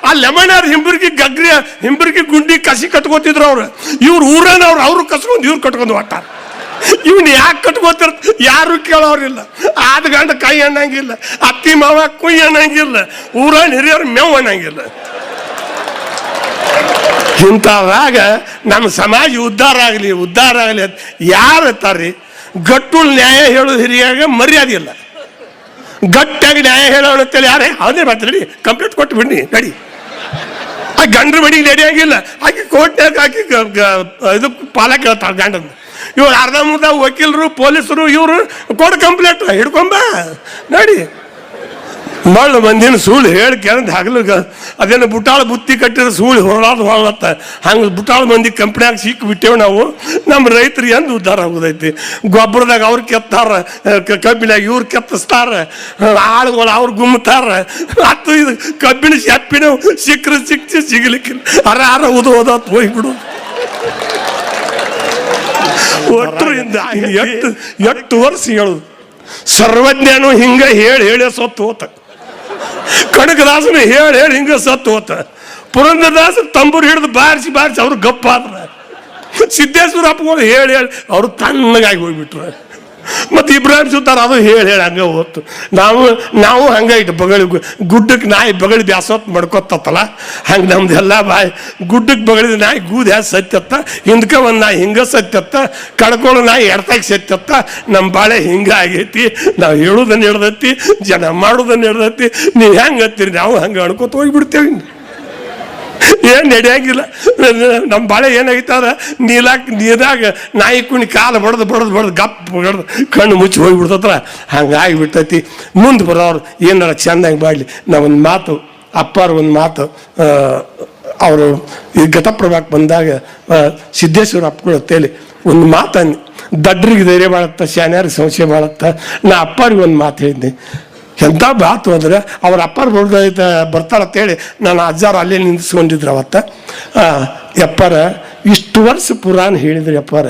Speaker 5: ಆ ಲೆಮನ್ಯಾರ್ ಹಿಂಬರ್ಗಿ ಗುಂಡಿ ಕಸಿ ಕಟ್ಕೋತಿದ್ರು ಅವ್ರು. ಇವ್ರು ಊರನವ್ರು ಅವ್ರು ಕಸ್ಕೊಂಡು ಇವ್ರು ಕಟ್ಕೊಂಡು ಹೊಟ್ಟಾರ. ಇವ್ನ ಯಾಕೆ ಕಟ್ಕೋತಾರ ಯಾರು ಕೇಳೋರಿಲ್ಲ. ಆದ ಗಂಡ ಕೈ ಅನ್ನಂಗಿಲ್ಲ, ಅತ್ತಿ ಮಾವ ಕುಯ್ ಅನ್ನಂಗಿಲ್ಲ, ಊರನ್ ಹಿರಿಯರು ಮೇವ್ ಅನ್ನಂಗಿಲ್ಲ. ಇಂಥವಾಗ ನಮ್ಮ ಸಮಾಜ ಉದ್ಧಾರ ಆಗಲಿ ಅಂತ ಯಾರು ಇರ್ತಾರ್ರಿ? ಗಟ್ಟುಲ್ ನ್ಯಾಯ ಹೇಳೋದು ಹಿರಿಯಾಗ ಮರ್ಯಾದೆ ಇಲ್ಲ. ಗಟ್ಟಾಗಿ ನ್ಯಾಯ ಹೇಳೋಣ ಅಂತೇಳಿ ಯಾರೇ ಅವನೇ ಬರ್ತಾರೆ ನಡಿ ಕಂಪ್ಲೇಂಟ್ ಕೊಟ್ಟು ಬಿಡ್ನಿ ನಡಿ. ಆ ಗಂಡ್ರ ಬಡಿಗೆ ನಡೆಯಾಗಿಲ್ಲ, ಆಕೆ ಕೋರ್ಟ್ನಾಗ ಆಕಿ ಇದು ಪಾಲ ಕೇಳ್ತಾಳೆ ಗಂಡನ. ಇವ್ರು ಅರ್ಧ ಮುರ್ಧ ವಕೀಲರು ಪೊಲೀಸರು ಇವರು ಕೊಡು ಕಂಪ್ಲೇಂಟ್ ಹಿಡ್ಕೊಂಬ ನಡಿ. ಮಳ್ಳು ಮಂದಿನ ಸುಳ್ಳು ಹೇಳಿ ಕೇಳಿದ ಹಗಲಿಗ ಅದೇನು ಬುಟ್ಟಾಳ ಬುತ್ತಿ ಕಟ್ಟಿರೋ ಸುಳ್ಳು ಹೊರಳತ್ತ ಹಂಗೆ ಬುಟ್ಟಾಳ ಮಂದಿ ಕಂಪ್ನಿಯಾಗ ಸಿಕ್ಕಿಬಿಟ್ಟೇವು ನಾವು. ನಮ್ಮ ರೈತರು ಎಂದು ಉದ್ಧಾರ ಆಗೋದೈತಿ? ಗೊಬ್ಬರದಾಗ ಅವ್ರು ಕೆತ್ತಾರ, ಕಬ್ಬಿನಾಗ ಇವ್ರು ಕೆತ್ತಿಸ್ತಾರ, ಆಳುಗಳು ಅವ್ರು ಗುಮ್ತಾರ. ಹತ್ತು ಇದು ಕಬ್ಬಿನ ಶೆಪ್ಪಿನ ಸಿಕ್ಕರೆ ಸಿಗಲಿಕ್ಕಿಲ್ಲ, ಅರ ಓದೋದತ್ತು ಹೋಗ್ಬಿಡು. ಒಟ್ಟರಿಂದ ಎಷ್ಟು ವರ್ಷ ಹೇಳುದು ಸರ್ವಜ್ಞಾನು ಹಿಂಗ ಹೇಳಿ ಸತ್ತು ಹೋತ. ಕನಕದಾಸನು ಹೇಳಿ ಹಿಂಗ ಸತ್ತು ಹೋತ. ಪುರಂದರದಾಸರು ತಂಬೂರು ಹಿಡಿದು ಬಾರಿಸಿ ಅವ್ರು ಗಪ್ಪಾದ್ರ. ಸಿದ್ದೇಶ್ವರ ಅಪ್ಪಗಳು ಹೇಳಿ ಅವರು ತಣ್ಣಗಾಗಿ ಹೋಗ್ಬಿಟ್ರು. ಮತ್ತು ಇಬ್ರಾಹಿಂ ಸುತ್ತಾರ ಅದು ಹೇಳಿ ಹಂಗೆ ಹೋತು. ನಾವು ಹಂಗೆ ಇಟ್ಟು ಬಗಳಿ ಗುಡ್ಡಕ್ಕೆ ನಾಯಿ ಬಗಳಿ ಬ್ಯಾಸೊತ್ತು ಮಡ್ಕೊತ್ತಲ್ಲ ಹಂಗೆ ನಮ್ದೆಲ್ಲ ಬಾಯಿ ಗುಡ್ಡಕ್ಕೆ ಬಗಳಿದ ನಾಯಿ ಗೂದು ಹ್ಯಾ ಸತ್ಯತ್ತ, ಹಿಂದ್ಕೆ ಒಂದು ನಾಯಿ ಹಿಂಗೆ ಸತ್ಯತ್ತ, ಕಡ್ಕೊಳ್ಳೋ ನಾಯಿ ಎಡ್ತಾಗಿ ಸತ್ಯತ್ತ. ನಮ್ಮ ಬಾಳೆ ಹಿಂಗೆ ಆಗೈತಿ. ನಾವು ಹೇಳೋದನ್ನು ಹಿಡ್ದೈತಿ, ಜನ ಮಾಡೋದನ್ನು ಹಿಡ್ದೈತಿ. ನೀವು ಹೆಂಗೆ ಹತ್ತೀರಿ ನಾವು ಹಂಗೆ ಅನ್ಕೋತ ಹೋಗಿಬಿಡ್ತೇವೆ. ಏನು ನಡೆಯಂಗಿಲ್ಲ. ನಮ್ಮ ಬಾಳೆ ಏನಾಗಿತ್ತಾರ ನೀರಾಗ ನಾಯಿ ಕುಣಿ ಕಾಲು ಬಡ್ದು ಗಪ್ ಬಡ್ದು ಕಣ್ಣು ಮುಚ್ಚಿ ಹೋಗಿಬಿಡ್ತತ್ರ ಹಂಗಾಗಿಬಿಟ್ಟೈತಿ. ಮುಂದೆ ಬರೋರು ಏನಾರ ಚೆಂದಾಗಿ ಮಾಡಲಿ. ನಾವೊಂದು ಮಾತು ಅಪ್ಪಾರ ಒಂದು ಮಾತು ಅವರು ಈ ಘಟಪ್ರಭಾಕ್ಕೆ ಬಂದಾಗ ಸಿದ್ದೇಶ್ವರ ಅಪ್ಪಗಳು ಅಂತೇಳಿ ಒಂದು ಮಾತನ್ನು ದಡ್ರಿಗೆ ಧೈರ್ಯ ಬಾಳತ್ತ, ಶಾನ್ಯಾರಿಗೆ ಸಂಶಯ ಬಾಳತ್ತ. ನಾ ಅಪ್ಪಾರಿಗೆ ಒಂದು ಮಾತು ಹೇಳಿದ್ದೆ. ಎಂಥ ಬಾತು ಅಂದ್ರೆ ಅವ್ರ ಅಪ್ಪಾರ ಬರ್ತಾಳಂತೇಳಿ ನಾನು ಅಜ್ಜಾರು ಅಲ್ಲೇ ನಿಂದಿಸ್ಕೊಂಡಿದ್ರು ಅವತ್ತ. ಯಪ್ಪಾರ ಇಷ್ಟು ವರ್ಷ ಪುರಾಣ ಹೇಳಿದ್ರಿ ಯಪ್ಪಾರ,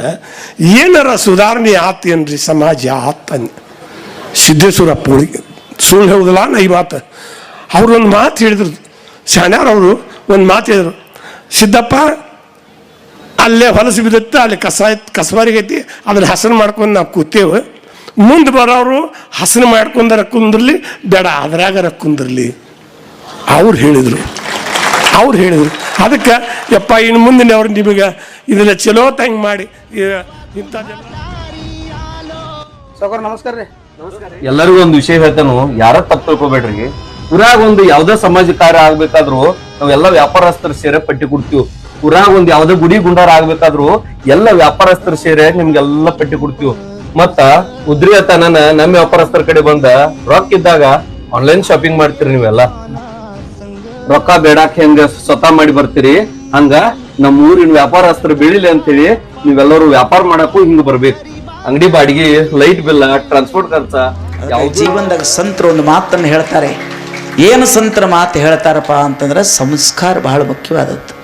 Speaker 5: ಏನಾರ ಸುಧಾರಣೆ ಆತೇನ್ರಿ ಸಮಾಜ ಆತನ್. ಸಿದ್ದೇಶ್ವರ ಅಪ್ಪಗಳಿಗೆ ಸುಳ್ಳು ಹೇಳುದಿಲ್ಲ ನಾ ಈ ಮಾತು. ಅವ್ರೊಂದು ಮಾತು ಹೇಳಿದ್ರು, ಶಾಣ್ಯಾರವರು ಒಂದು ಮಾತು ಹೇಳಿದ್ರು. ಸಿದ್ದಪ್ಪ ಅಲ್ಲೇ ಹೊಲಸು ಬಿದ್ದಿತ್ತು, ಅಲ್ಲಿ ಕಸಬಾರಿಗೈತಿ, ಅದನ್ನ ಹಸನು ಮಾಡ್ಕೊಂಡು ನಾವು ಕೂತೇವೆ. ಮುಂದೆ ಬರೋರು ಹಸನು ಮಾಡ್ಕೊಂಡಾರ ಕುಂದಿರ್ಲಿ, ಬೇಡ ಅದ್ರಾಗಾರ ಕುಂದಿರ್ಲಿ ಅವ್ರು ಹೇಳಿದರು. ಅದಕ್ಕೆ ಯಪ್ಪ ಇನ್ನು ಮುಂದಿನ ಅವ್ರು ನಿಮಗೆ ಇದನ್ನ ಚಲೋ ತಂಗ್ ಮಾಡಿ ಇಂಥದ್ದೆಲ್ಲ.
Speaker 3: ನಮಸ್ಕಾರ ರೀ.
Speaker 6: ಎಲ್ಲರಿಗೂ ಒಂದು ವಿಷಯ ಹೇಳ್ತಾನು, ಯಾರ ತಪ್ಪು ತಿಳ್ಕೊಬೇಡ್ರಿ. ಊರಾಗ ಒಂದು ಯಾವ್ದೇ ಸಮಾಜ ಕಾರ್ಯ ಆಗ್ಬೇಕಾದ್ರು ನಾವೆಲ್ಲ ವ್ಯಾಪಾರಸ್ಥರು ಸೇರೆ ಪಟ್ಟಿ ಕೊಡ್ತೀವಿ. ಊರಾಗ ಒಂದು ಯಾವ್ದೇ ಗುಡಿ ಗುಂಡಾರ ಆಗ್ಬೇಕಾದ್ರು ಎಲ್ಲ ವ್ಯಾಪಾರಸ್ಥರು ಸೇರೆ ನಿಮ್ಗೆಲ್ಲ ಪಟ್ಟಿ ಕೊಡ್ತೀವಿ. ಮತ್ತ ಉದ್ರಿ ಅತನ ನಮ್ಮ ವ್ಯಾಪಾರಸ್ಥರ ಕಡೆ ಬಂದ ರೊಕ್ಕ ಇದ್ದಾಗ ಆನ್ಲೈನ್ ಶಾಪಿಂಗ್ ಮಾಡ್ತೀರಿ. ನೀವೆಲ್ಲ ರೊಕ್ಕ ಬೇಡಾಕ್ ಹೆಂಗ ಸ್ವತಃ ಮಾಡಿ ಬರ್ತೀರಿ, ಹಂಗ ನಮ್ಮ ಊರಿನ ವ್ಯಾಪಾರಸ್ಥರು ಬೆಳಿಲಿ ಅಂತೇಳಿ ನೀವೆಲ್ಲರೂ ವ್ಯಾಪಾರ ಮಾಡಕ್ಕೂ ಹಿಂಗ ಬರ್ಬೇಕು. ಅಂಗಡಿ ಬಾಡಿಗೆ, ಲೈಟ್ ಬಿಲ್, ಟ್ರಾನ್ಸ್ಪೋರ್ಟ್ ಖರ್ಚ.
Speaker 7: ಜೀವನದಾಗ ಸಂತರು ಒಂದು ಮಾತನ್ನು ಹೇಳ್ತಾರೆ. ಏನು ಸಂತರ ಮಾತು ಹೇಳ್ತಾರಪ್ಪ ಅಂತಂದ್ರೆ ಸಂಸ್ಕಾರ ಬಹಳ ಮುಖ್ಯವಾದದ್ದು.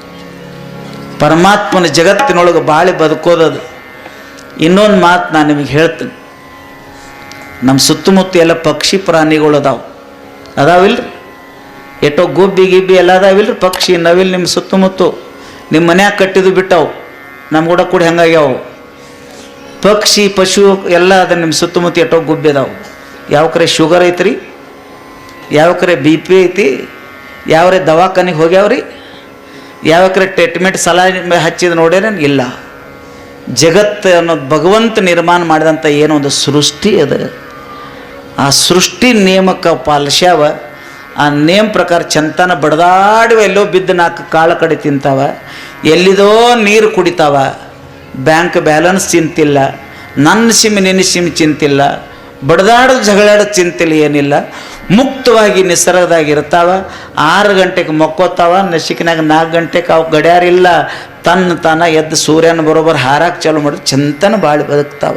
Speaker 7: ಪರಮಾತ್ಮನ ಜಗತ್ತಿನೊಳಗೆ ಬಾಳಿ ಬದುಕೋದದು. ಇನ್ನೊಂದು ಮಾತು ನಾನು ನಿಮಗೆ ಹೇಳ್ತೀನಿ. ನಮ್ಮ ಸುತ್ತಮುತ್ತ ಎಲ್ಲ ಪಕ್ಷಿ ಪ್ರಾಣಿಗಳು ಅದಾವಿಲ್ರಿ? ಎಷ್ಟೋ ಗುಬ್ಬಿ ಗಿಬ್ಬಿ ಎಲ್ಲ ಅದಾವಿಲ್ರಿ? ಪಕ್ಷಿ ನವಿಲ್ ನಿಮ್ಮ ಸುತ್ತಮುತ್ತ ನಿಮ್ಮ ಮನ್ಯಾಗ ಕಟ್ಟಿದ್ದು ಬಿಟ್ಟವು, ನಮ್ಮ ಕೂಡ ಕೂಡ ಹೆಂಗಾಗ್ಯಾವು. ಪಕ್ಷಿ ಪಶು ಎಲ್ಲ ಅದ ನಿಮ್ಮ ಸುತ್ತಮುತ್ತ ಎಷ್ಟೋ ಗುಬ್ಬಿ ಅದಾವು. ಯಾವ ಕಡೆ ಶುಗರ್ ಐತ್ರಿ, ಯಾವ ಕಡೆ BP ಐತಿ, ಯಾವ್ರೆ ದವಾಖಾನಿಗೆ ಹೋಗ್ಯಾವ್ರಿ, ಯಾವ ಕಡೆ ಟ್ರೀಟ್ಮೆಂಟ್ ಸಲಹೆ ಹಚ್ಚಿದ ನೋಡ್ಯಾರ ಇಲ್ಲ. ಜಗತ್ತು ಅನ್ನೋದು ಭಗವಂತ ನಿರ್ಮಾಣ ಮಾಡಿದಂಥ ಏನೋ ಒಂದು ಸೃಷ್ಟಿ ಅದ. ಆ ಸೃಷ್ಟಿ ನೇಮಕ್ಕೆ ಪಾಲಿಸ್ಯಾವ. ಆ ನೇಮ ಪ್ರಕಾರ ಚಂತನ ಬಡದಾಡುವ, ಎಲ್ಲೋ ಬಿದ್ದು 4 ಕಾಳು ಕಡೆ ತಿಂತಾವ, ಎಲ್ಲಿದೋ ನೀರು ಕುಡಿತಾವ, ಬ್ಯಾಂಕ್ ಬ್ಯಾಲೆನ್ಸ್ ಚಿಂತಿಲ್ಲ, ನನ್ನ ಸಿಮ್ ನಿನ್ನ ಸಿಮ್ ಚಿಂತಿಲ್ಲ, ಬಡದಾಡೋದು ಜಗಳಾಡೋದು ಚಿಂತಿಲ್ಲ, ಏನಿಲ್ಲ. ಮುಕ್ತವಾಗಿ ನಿಸರ್ಗದಾಗಿರ್ತಾವ. 6 ಗಂಟೆಗೆ ಮಕ್ಕೋತಾವ, ನಸಿಕಿನಾಗ 4 ಗಂಟೆಗೆ ಅವು ಗಡ್ಯಾರಿಲ್ಲ, ತಾನ ಎದ್ದು ಸೂರ್ಯನ ಬರೋಬ್ಬರ ಹಾರಾಕ್ ಚಾಲು ಮಾಡಿ ಚಂತನ ಬಾಳಿ ಬದುಕ್ತಾವ.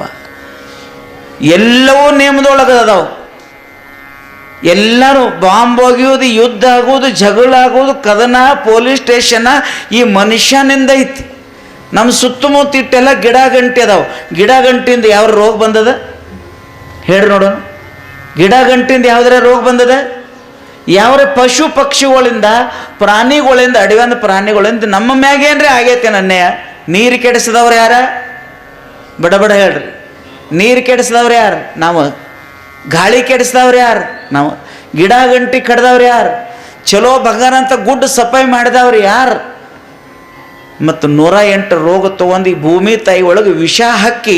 Speaker 7: ಎಲ್ಲವೂ ನೇಮದೊಳಗೆ ಅದಾವ. ಎಲ್ಲರೂ ಬಾಂಬ್ ಒಗೆಯೋದು, ಯುದ್ಧ ಆಗೋದು, ಜಗಳ ಆಗೋದು, ಕದನ, ಪೊಲೀಸ್ ಸ್ಟೇಷನ್ ಈ ಮನುಷ್ಯನಿಂದ ಐತಿ. ನಮ್ಮ ಸುತ್ತಮುತ್ತ ಇಟ್ಟೆಲ್ಲ ಗಿಡ ಗಂಟೆ ಅದಾವೆ. ಗಿಡ ಗಂಟಿಂದ ಯಾವ ರೋಗ ಬಂದದ ಹೇಳ್ರಿ ನೋಡೋಣ. ಗಿಡ ಗಂಟಿಂದ ಯಾವುದರ ರೋಗ ಬಂದದ? ಯಾವ ಪಶು ಪಕ್ಷಿಗಳಿಂದ, ಪ್ರಾಣಿಗಳಿಂದ, ಅಡವಿಂದ ಪ್ರಾಣಿಗಳಿಂದ ನಮ್ಮ ಮ್ಯಾಗೇನ್ರಿ ಆಗೈತೆ ಅನ್ಯಾಯ. ನೀರು ಕೆಡಿಸಿದವ್ರು ಯಾರ? ಬಡ ಬಡ ಹೇಳ್ರಿ. ನೀರು ಕೆಡಿಸಿದವ್ರು ಯಾರು? ನಾವು. ಗಾಳಿ ಕೆಡಿಸಿದವ್ರು ಯಾರು? ನಾವು. ಗಿಡ ಗಂಟಿ ಕಡ್ದವ್ರು ಯಾರು? ಚಲೋ ಭಗವಂತ ಗುಡ್ ಸಫಾಯಿ ಮಾಡಿದವ್ರು ಯಾರು? ಮತ್ತು 108 ರೋಗ ತೊಗೊಂಡು ಈ ಭೂಮಿ ತಾಯಿ ಒಳಗೆ ವಿಷ ಹಾಕಿ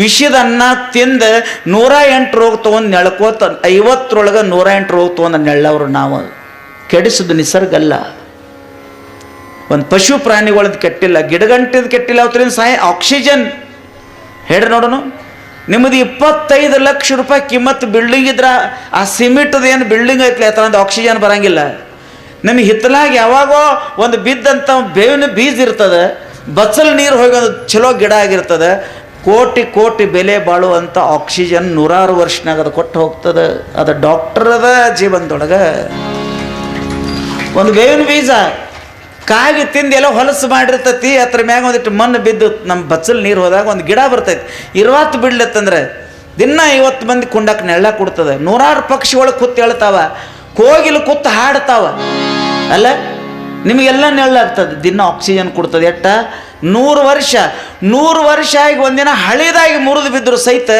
Speaker 7: ವಿಷದ ಅನ್ನ ತಿಂದು 108 ರೋಗ ತೊಗೊಂಡು ನೆಳ್ಕೋತ 50ರೊಳಗೆ 108 ರೋಗ ತೊಗೊಂಡು ನೆಳ್ಳವ್ರು ನಾವು. ಕೆಡಿಸೋದು ನಿಸರ್ಗ ಅಲ್ಲ. ಒಂದು ಪಶು ಪ್ರಾಣಿಗಳದ್ದು ಕೆಟ್ಟಿಲ್ಲ, ಗಿಡಗಂಟಿದ್ದು ಕೆಟ್ಟಿಲ್ಲ. ಅವತ್ತರಿಂದ ಆಕ್ಸಿಜನ್ ಹೇಳ್ರಿ ನೋಡೋಣ. ನಿಮ್ಮದು 25 ಲಕ್ಷ ರೂಪಾಯಿ ಕಿಮ್ಮತ್ತು ಬಿಲ್ಡಿಂಗ್ ಇದ್ರೆ ಆ ಸಿಮೆಂಟ್ದು ಏನು ಬಿಲ್ಡಿಂಗ್ ಐತ್ಲಿ ಅದರಿಂದ ಆಕ್ಸಿಜನ್ ಬರಂಗಿಲ್ಲ. ನಮಗೆ ಹಿತ್ತಲಾಗಿ ಯಾವಾಗೋ ಒಂದು ಬಿದ್ದಂಥ ಬೇವಿನ ಬೀಜ ಇರ್ತದೆ, ಬಚ್ಚಲು ನೀರು ಹೋಗಿ ಒಂದು ಚಲೋ ಗಿಡ ಆಗಿರ್ತದೆ. ಕೋಟಿ ಕೋಟಿ ಬೆಲೆ ಬಾಳುವಂಥ ಆಕ್ಸಿಜನ್ 100 ವರ್ಷನಾಗ ಅದು ಕೊಟ್ಟು ಹೋಗ್ತದೆ. ಅದು ಡಾಕ್ಟರದ ಜೀವನದೊಳಗೆ. ಒಂದು ಬೇವಿನ ಬೀಜ ಕಾಗಿ ತಿಂದು ಎಲ್ಲ ಹೊಲಸು ಮಾಡಿರ್ತೈತಿ, ಅದ್ರ ಮ್ಯಾಗ ಒಂದಿಟ್ಟು ಮಣ್ಣು ಬಿದ್ದು ನಮ್ಮ ಬಚ್ಚಲು ನೀರು ಹೋದಾಗ ಒಂದು ಗಿಡ ಬರ್ತೈತಿ. 20 ಬಿಡ್ಲತ್ತಂದ್ರೆ ದಿನ 50 ಮಂದಿ ಕುಂಡಕ್ಕೆ ನೆಳ್ಳ ಕೊಡ್ತದೆ. 100 ಪಕ್ಷಿಗಳು ಕೂತು ಹೇಳ್ತಾವ, ಕೋಗಿಲು ಕೂತು ಹಾಡ್ತಾವ. ಅಲ್ಲ, ನಿಮಗೆಲ್ಲ ನೆಳ್ಳಾಗ್ತದೆ, ದಿನ ಆಕ್ಸಿಜನ್ ಕೊಡ್ತದೆ. ಎಟ್ಟ 100 ವರ್ಷ. 100 ವರ್ಷ ಆಗಿ ಒಂದಿನ ಹಳಿದಾಗಿ ಮುರಿದು ಬಿದ್ದರೂ ಸಹಿತ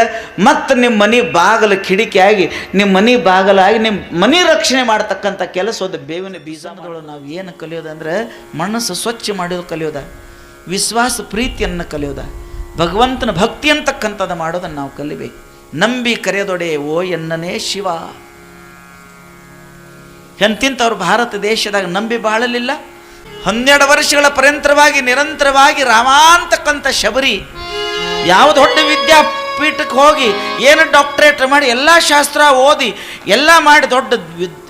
Speaker 7: ಮತ್ತು ನಿಮ್ಮ ಮನೆ ಬಾಗಿಲು ಕಿಡಿಕಿಯಾಗಿ, ನಿಮ್ಮ ಮನೆ ಬಾಗಿಲಾಗಿ ನಿಮ್ಮ ಮನೆ ರಕ್ಷಣೆ ಮಾಡ್ತಕ್ಕಂಥ ಕೆಲಸದ ಬೇವಿನ ಬೀಜಗಳು. ನಾವು ಏನು ಕಲಿಯೋದಂದ್ರೆ ಮನಸ್ಸು ಸ್ವಚ್ಛ ಮಾಡೋದು ಕಲಿಯೋದ, ವಿಶ್ವಾಸ ಪ್ರೀತಿಯನ್ನು ಕಲಿಯೋದ, ಭಗವಂತನ ಭಕ್ತಿ ಅಂತಕ್ಕಂಥದ್ದು ಮಾಡೋದನ್ನು ನಾವು ಕಲಿಬೇಕು. ನಂಬಿ ಕರೆಯದೊಡೆ ಓ ಎನ್ನನೇ ಶಿವ. ಎಂತಿಂಥವ್ರು ಭಾರತ ದೇಶದಾಗ ನಂಬಿ ಬಾಳಲಿಲ್ಲ. 12 ವರ್ಷಗಳ ಪರ್ಯಂತರವಾಗಿ ನಿರಂತರವಾಗಿ ರಾಮ ಅಂತಕ್ಕಂಥ ಶಬರಿ ಯಾವ ದೊಡ್ಡ ವಿದ್ಯಾಪೀಠಕ್ಕೆ ಹೋಗಿ ಏನು ಡಾಕ್ಟರೇಟ್ ಮಾಡಿ ಎಲ್ಲ ಶಾಸ್ತ್ರ ಓದಿ ಎಲ್ಲ ಮಾಡಿ ದೊಡ್ಡ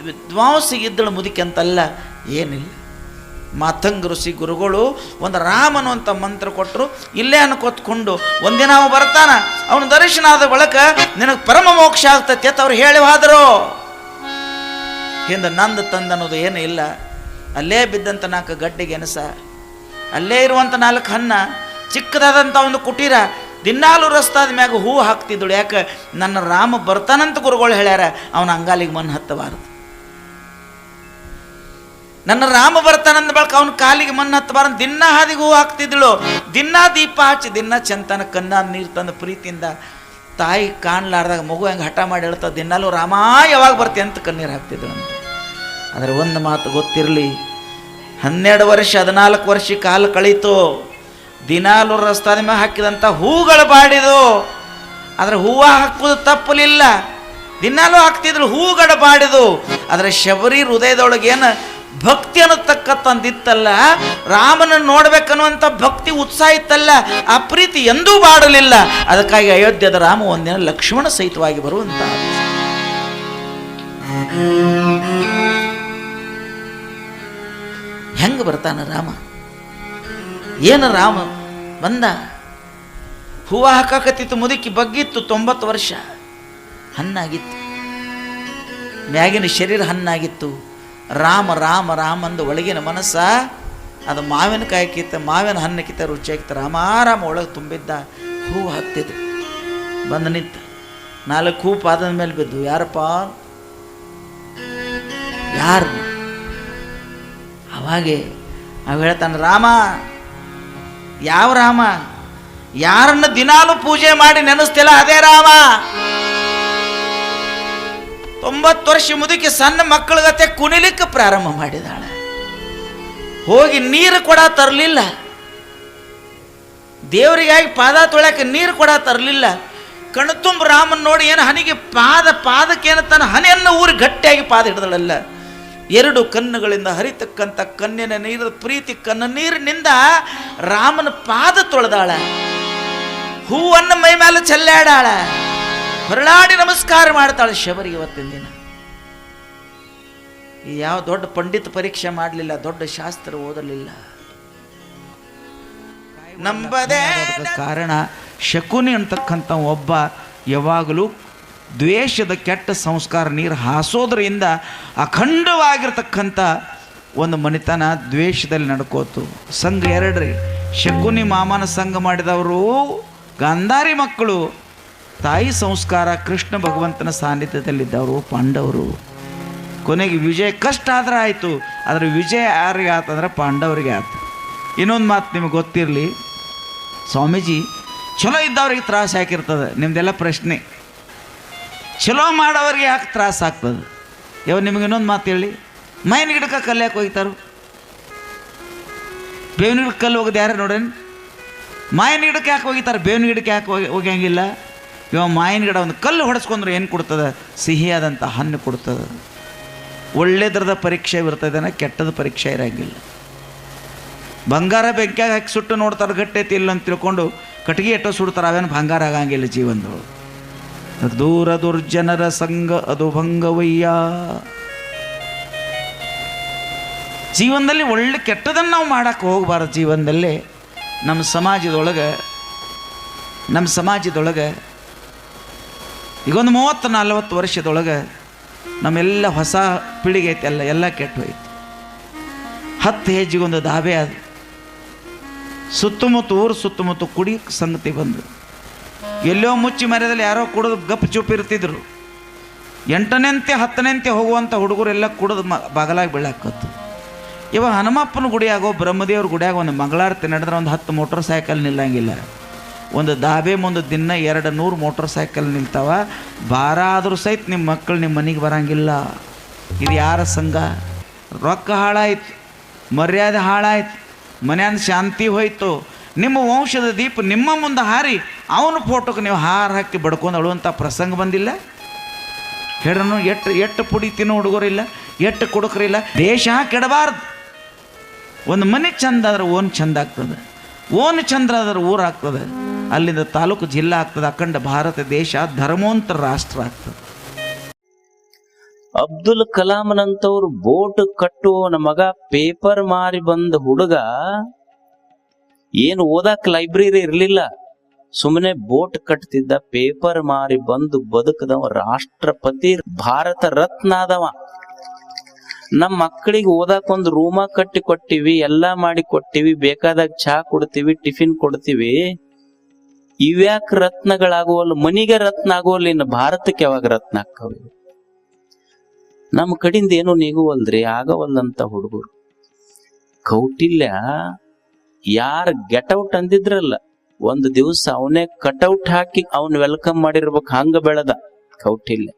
Speaker 7: ವಿದ್ವಾಂಸಿಗಿದ್ದಳು ಮುದುಕಿ ಅಂತಲ್ಲ, ಏನಿಲ್ಲ. ಮಾತಂಗ ಋಷಿ ಗುರುಗಳು ಒಂದು ರಾಮನು ಅಂತ ಮಂತ್ರ ಕೊಟ್ಟರು. ಇಲ್ಲೇ ಅನ್ಕೊತ್ಕೊಂಡು ಒಂದಿನ ಅವ ಬರ್ತಾನ, ಅವನ ದರ್ಶನ ಆದ ಬಳಿಕ ನಿನಗೆ ಪರಮ ಮೋಕ್ಷ ಆಗ್ತೈತಿ ಅಂತ ಅವ್ರು ಹೇಳಿ ಹೋದರು. ಹಿಂದೆ ನಂದು ತಂದು ಅನ್ನೋದು ಏನೂ ಇಲ್ಲ. ಅಲ್ಲೇ ಬಿದ್ದಂಥ 4 ಗಡ್ಡೆ ಗೆಣಸ, ಅಲ್ಲೇ ಇರುವಂಥ 4 ಹನ್ನ, ಚಿಕ್ಕದಾದಂಥ ಒಂದು ಕುಟೀರ, ದಿನಾಲು ರಸ್ತಾದ ಮ್ಯಾಗ ಹೂ ಹಾಕ್ತಿದ್ದಳು. ಯಾಕೆ? ನನ್ನ ರಾಮ ಬರ್ತಾನಂತ ಗುರುಗಳು ಹೇಳ್ಯಾರ, ಅವನ ಅಂಗಾಲಿಗೆ ಮಣ್ಣು ಹತ್ತಬಾರದು. ನನ್ನ ರಾಮ ಬರ್ತಾನಂದ ಬಳಿಕ ಅವನ ಕಾಲಿಗೆ ಮಣ್ಣು ಹತ್ತಬಾರದು. ದಿನ ಹಾದಿಗೆ ಹೂ ಹಾಕ್ತಿದ್ದಳು. ದಿನ ದೀಪ ಹಚ್ಚಿ, ದಿನ ಚಂತನ ಕನ್ನ ನೀರು ತಂದು ಪ್ರೀತಿಯಿಂದ ತಾಯಿ ಕಾಣ್ಲಾರ್ದಾಗ ಮಗು ಹೆಂಗೆ ಹಠ ಮಾಡಿ ಹೇಳ್ತಾ ದಿನಾಲು ರಾಮ ಯಾವಾಗ ಬರ್ತೀಯ ಅಂತ ಕಣ್ಣೀರು ಹಾಕ್ತಿದ್ದಳು ಅಂತ. ಆದರೆ ಒಂದು ಮಾತು ಗೊತ್ತಿರಲಿ, 12 ವರ್ಷ 14 ವರ್ಷ ಕಾಲ ಕಳೀತು. ದಿನಾಲು ರಸ್ತಾದ ಮೇಲೆ ಹಾಕಿದಂಥ ಹೂಗಳು ಬಾಡಿದು. ಆದರೆ ಹೂವು ಹಾಕೋದು ತಪ್ಪಲಿಲ್ಲ, ದಿನಾಲು ಹಾಕ್ತಿದ್ರು, ಹೂಗಳು ಬಾಡಿದು. ಆದರೆ ಶಬರಿ ಹೃದಯದೊಳಗೇನು ಭಕ್ತಿ ಅನ್ನತಕ್ಕಂಥದ್ದಿತ್ತಲ್ಲ, ರಾಮನನ್ನು ನೋಡ್ಬೇಕನ್ನುವಂಥ ಭಕ್ತಿ ಉತ್ಸಾಹ ಇತ್ತಲ್ಲ, ಆ ಪ್ರೀತಿ ಎಂದೂ ಬಾಡಲಿಲ್ಲ. ಅದಕ್ಕಾಗಿ ಅಯೋಧ್ಯದ ರಾಮ ಒಂದಿನ ಲಕ್ಷ್ಮಣ ಸಹಿತವಾಗಿ ಬರುವಂತ. ಹೆಂಗೆ ಬರ್ತಾನ ರಾಮ? ಏನು ರಾಮ ಬಂದ? ಹೂವು ಹಾಕಾಕತ್ತಿತ್ತು, ಮುದುಕಿ ಬಗ್ಗಿತ್ತು. 90 ವರ್ಷ ಹಣ್ಣಾಗಿತ್ತು, ಮ್ಯಾಗಿನ ಶರೀರ ಹಣ್ಣಾಗಿತ್ತು. ರಾಮ ರಾಮ ರಾಮ ಅಂದು ಒಳಗಿನ ಮನಸ್ಸ ಅದು ಮಾವಿನಕಾಯಿಕಿತ್ತ, ಮಾವಿನ ಹಣ್ಣಕ್ಕಿಂತ ರುಚಿಯಾಗಿತ್ತು. ರಾಮಾರಾಮ ಒಳಗೆ ತುಂಬಿದ್ದ. ಹೂವು ಹಾಕ್ತಿದ್ದು ಬಂದು ನಿಂತ. 4 ಹೂ ಪಾದದ ಮೇಲೆ ಬಿದ್ದು. ಯಾರಪ್ಪ? ಯಾರು? ಅವಾಗೆ ಅವ ಹೇಳ್ತಾನೆ, ರಾಮ. ಯಾವ ರಾಮ? ಯಾರನ್ನು ದಿನಾಲು ಪೂಜೆ ಮಾಡಿ ನೆನೆಸ್ತಿಲ್ಲ ಅದೇ ರಾಮ. 90 ವರ್ಷ ಮುದುಕಿ ಸಣ್ಣ ಮಕ್ಕಳಿಗತ್ತೆ ಕುಣಿಲಿಕ್ಕೆ ಪ್ರಾರಂಭ ಮಾಡಿದಾಳೆ. ಹೋಗಿ ನೀರು ಕೊಡ ತರಲಿಲ್ಲ, ದೇವರಿಗಾಗಿ ಪಾದ ತೊಳಕ್ಕೆ ನೀರು ಕೊಡ ತರಲಿಲ್ಲ. ಕಣ್ತುಂಬ ರಾಮನ್ ನೋಡಿ ಏನು ಹನಿಗೆ ಪಾದಕ್ಕೇನು ತನ್ನ ಹನಿಯನ್ನು ಊರಿ ಗಟ್ಟಿಯಾಗಿ ಪಾದ ಹಿಡಿದಳಲ್ಲ. 2 ಕಣ್ಣುಗಳಿಂದ ಹರಿತಕ್ಕಂಥ ಕಣ್ಣಿನ ನೀರು, ಪ್ರೀತಿ ಕಣ್ಣ ನೀರಿನಿಂದ ರಾಮನ ಪಾದ ತೊಳೆದಾಳ. ಹೂವನ್ನು ಮೈ ಮೇಲೆ ಚೆಲ್ಲಾಡಾಳ, ಹೊರಳಾಡಿ ನಮಸ್ಕಾರ ಮಾಡ್ತಾಳೆ ಶಬರಿ. ಇವತ್ತಿನ ದಿನ ಯಾವ ದೊಡ್ಡ ಪಂಡಿತ ಪರೀಕ್ಷೆ ಮಾಡಲಿಲ್ಲ, ದೊಡ್ಡ ಶಾಸ್ತ್ರ ಓದಲಿಲ್ಲ. ನಂಬದೇ ಕಾರಣ ಶಕುನಿ ಅಂತಕ್ಕಂಥ ಒಬ್ಬ ಯಾವಾಗಲೂ ದ್ವೇಷದ ಕೆಟ್ಟ ಸಂಸ್ಕಾರ ನೀರು ಹಾಸೋದ್ರಿಂದ ಅಖಂಡವಾಗಿರ್ತಕ್ಕಂಥ ಒಂದು ಮನಿತನ ದ್ವೇಷದಲ್ಲಿ ನಡ್ಕೋತು. ಸಂಘ 2 ರೀ, ಶಕುನಿ ಮಾಮನ ಸಂಘ ಮಾಡಿದವರು ಗಾಂಧಾರಿ ಮಕ್ಕಳು. ತಾಯಿ ಸಂಸ್ಕಾರ ಕೃಷ್ಣ ಭಗವಂತನ ಸಾನ್ನಿಧ್ಯದಲ್ಲಿದ್ದವರು ಪಾಂಡವರು. ಕೊನೆಗೆ ವಿಜಯ ಕಷ್ಟ ಆದ್ರೆ ಆಯಿತು, ಆದರೆ ವಿಜಯ ಯಾರಿಗೆ ಆತಂದ್ರೆ ಪಾಂಡವರಿಗೆ ಆಯ್ತು. ಇನ್ನೊಂದು ಮಾತು ನಿಮಗೆ ಗೊತ್ತಿರಲಿ, ಸ್ವಾಮೀಜಿ ಚಲೋ ಇದ್ದವ್ರಿಗೆ ತ್ರಾಸ ಹಾಕಿರ್ತದೆ. ನಿಮ್ದೆಲ್ಲ ಪ್ರಶ್ನೆ, ಚಲೋ ಮಾಡೋರಿಗೆ ಯಾಕೆ ತ್ರಾಸ ಆಗ್ತದೆ? ಯಾವ ನಿಮಗೆ ಇನ್ನೊಂದು ಮಾತು ಹೇಳಿ, ಮೈನ್ ಗಿಡಕ್ಕೆ ಕಲ್ಲು ಯಾಕೆ ಹೋಗ್ತಾರು? ಬೇವಿನ ಗಿಡಕ್ಕೆ ಕಲ್ಲು ಹೋಗೋದು ಯಾರು ನೋಡೇನು? ಮಾಯಿನ ಗಿಡಕ್ಕೆ ಯಾಕೆ ಹೋಗಿತಾರೆ, ಬೇವಿನ ಗಿಡಕ್ಕೆ ಯಾಕೆ ಹೋಗ್ಯಂಗಿಲ್ಲ? ಇವ ಮಾಯಿನ ಗಿಡ ಒಂದು ಕಲ್ಲು ಹೊಡೆಸ್ಕೊಂಡ್ರೆ ಏನು ಕೊಡ್ತದೆ? ಸಿಹಿಯಾದಂಥ ಹಣ್ಣು ಕೊಡ್ತದೆ. ಒಳ್ಳೆದರದ ಪರೀಕ್ಷೆ ಇರ್ತದೇನ, ಕೆಟ್ಟದ ಪರೀಕ್ಷೆ ಇರೋಂಗಿಲ್ಲ. ಬಂಗಾರ ಬೆಂಕಿಯಾಗ ಹಾಕಿ ಸುಟ್ಟು ನೋಡ್ತಾರೆ, ಗಟ್ಟೈತಿ ಇಲ್ಲ ಅಂತ ತಿಳ್ಕೊಂಡು ಕಟ್ಟಿಗೆ ಎಟ್ಟೋ ಸುಡ್ತಾರೆ, ಅವೇನು ಬಂಗಾರ ಆಗಂಗಿಲ್ಲ ಜೀವನದೊಳಗೆ. ದೂರ ದುರ್ಜನರ ಸಂಘ ಅದು ಭಂಗವಯ್ಯ. ಜೀವನದಲ್ಲಿ ಒಳ್ಳೆ ಕೆಟ್ಟದನ್ನು ನಾವು ಮಾಡೋಕ್ಕೆ ಹೋಗಬಾರ್ದು. ಜೀವನದಲ್ಲಿ ನಮ್ಮ ಸಮಾಜದೊಳಗೆ ಈಗೊಂದು 30-40 ವರ್ಷದೊಳಗೆ ನಮ್ಮೆಲ್ಲ ಹೊಸ ಪೀಳಿಗೆ ಐತೆ, ಎಲ್ಲ ಕೆಟ್ಟು ಹೋಯ್ತು. 10 ಹೆಜ್ಜೆಗೊಂದು ದಾಬೆ ಅದು. ಊರು ಸುತ್ತಮುತ್ತ ಕುಡಿ ಸಂಗತಿ ಬಂದು ಎಲ್ಲೋ ಮುಚ್ಚಿ ಮರ್ಯದಲ್ಲಿ ಯಾರೋ ಕುಡಿದು ಗಪ್ ಚುಪ್ ಇರ್ತಿದ್ರು. 8ನೇಂತೆ 10ನೇಂತೆ ಹೋಗುವಂಥ ಹುಡುಗರೆಲ್ಲ ಕುಡಿದು ಬಾಗಲಾಗಿ ಬೀಳಾಕತ್ತು. ಇವಾಗ ಹನುಮಪ್ಪನ ಗುಡಿಯಾಗೋ ಬ್ರಹ್ಮದೇವ್ರ ಗುಡಿಯಾಗ ಒಂದು ಮಂಗಳಾರತಿ ನಡೆದ್ರೆ ಒಂದು 10 ಮೋಟರ್ ಸೈಕಲ್ ನಿಲ್ಲಂಗಿಲ್ಲ. ಒಂದು ದಾಬೆ ಮುಂದೆ ದಿನ 200 ಮೋಟರ್ ಸೈಕಲ್ ನಿಲ್ತಾವ. ಭಾರ ಆದರೂ ಸಹಿತ ನಿಮ್ಮ ಮಕ್ಕಳು ನಿಮ್ಮ ಮನೆಗೆ ಬರಂಗಿಲ್ಲ. ಇದು ಯಾರ ಸಂಘ? ರೊಕ್ಕ ಹಾಳಾಯ್ತು, ಮರ್ಯಾದೆ ಹಾಳಾಯ್ತು, ಮನೆಯಿಂದ ಶಾಂತಿ ಹೋಯ್ತು. ನಿಮ್ಮ ವಂಶದ ದೀಪ ನಿಮ್ಮ ಮುಂದೆ ಹಾರಿ ಅವನ ಫೋಟೋಕ್ಕೆ ನೀವು ಹಾರ ಹಾಕಿ ಬಡ್ಕೊಂಡು ಅಳುವಂಥ ಪ್ರಸಂಗ ಬಂದಿಲ್ಲ? ಹೇಳನು ಎಟ್ಟು ಪುಡಿ ತಿನ್ನೋ ಹುಡುಗರಿಲ್ಲ, ಎಟ್ಟು ಕುಡುಕರಿಲ್ಲ. ದೇಶ ಕೆಡಬಾರ್ದು. ಒಂದು ಮನೆ ಚಂದ ಆದ್ರೆ ಓನ್ ಚಂದ ಆಗ್ತದೆ, ಓನ್ ಚಂದ್ರ ಆದ್ರೆ ಊರು ಆಗ್ತದೆ, ಅಲ್ಲಿಂದ ತಾಲೂಕು ಜಿಲ್ಲಾ ಆಗ್ತದೆ, ಅಖಂಡ ಭಾರತ ದೇಶ ಧರ್ಮೋಂತರ ರಾಷ್ಟ್ರ ಆಗ್ತದೆ.
Speaker 4: ಅಬ್ದುಲ್ ಕಲಾಂನಂತವ್ರು ಬೋಟ್ ಕಟ್ಟುವವನ ಮಗ ಪೇಪರ್ ಮಾರಿ ಬಂದ ಹುಡುಗ ಏನು ಓದಾಕ್ ಲೈಬ್ರರಿ ಇರ್ಲಿಲ್ಲ, ಸುಮ್ಮನೆ ಬೋಟ್ ಕಟ್ತಿದ್ದ. ಪೇಪರ್ ಮಾರಿ ಬಂದು ಬದುಕದವ ರಾಷ್ಟ್ರಪತಿ, ಭಾರತ ರತ್ನ ಆದವ. ನಮ್ಮ ಮಕ್ಕಳಿಗೆ ಓದಾಕ್ ಒಂದು ರೂಮ ಕಟ್ಟಿ ಕೊಟ್ಟಿವಿ, ಎಲ್ಲಾ ಮಾಡಿ ಕೊಟ್ಟಿವಿ, ಬೇಕಾದಾಗ ಚಹಾ ಕೊಡ್ತೀವಿ, ಟಿಫಿನ್ ಕೊಡ್ತೀವಿ. ಇವ್ಯಾಕ ರತ್ನಗಳಾಗುವಲ್ಲ? ಮನಿಗೆ ರತ್ನ ಆಗುವಲ್ಲ, ಇನ್ನು ಭಾರತಕ್ಕೆ ಯಾವಾಗ ರತ್ನ ಆಕ್ಕವೆ? ನಮ್ಮ ಕಡಿಂದ ಏನು ನೀಗುವಲ್ರಿ, ಆಗವಲ್ಲಂತ ಹುಡುಗರು. ಕೌಟಿಲ್ಯ ಯಾರ ಗೆಟೌಟ್ ಅಂದಿದ್ರಲ್ಲ, ಒಂದು ದಿವಸ ಅವನೇ ಕಟೌಟ್ ಹಾಕಿ ಅವನ್ ವೆಲ್ಕಮ್ ಮಾಡಿರ್ಬೇಕು, ಹಂಗ ಬೆಳೆದ ಕೌಟಿಲ್ಯ.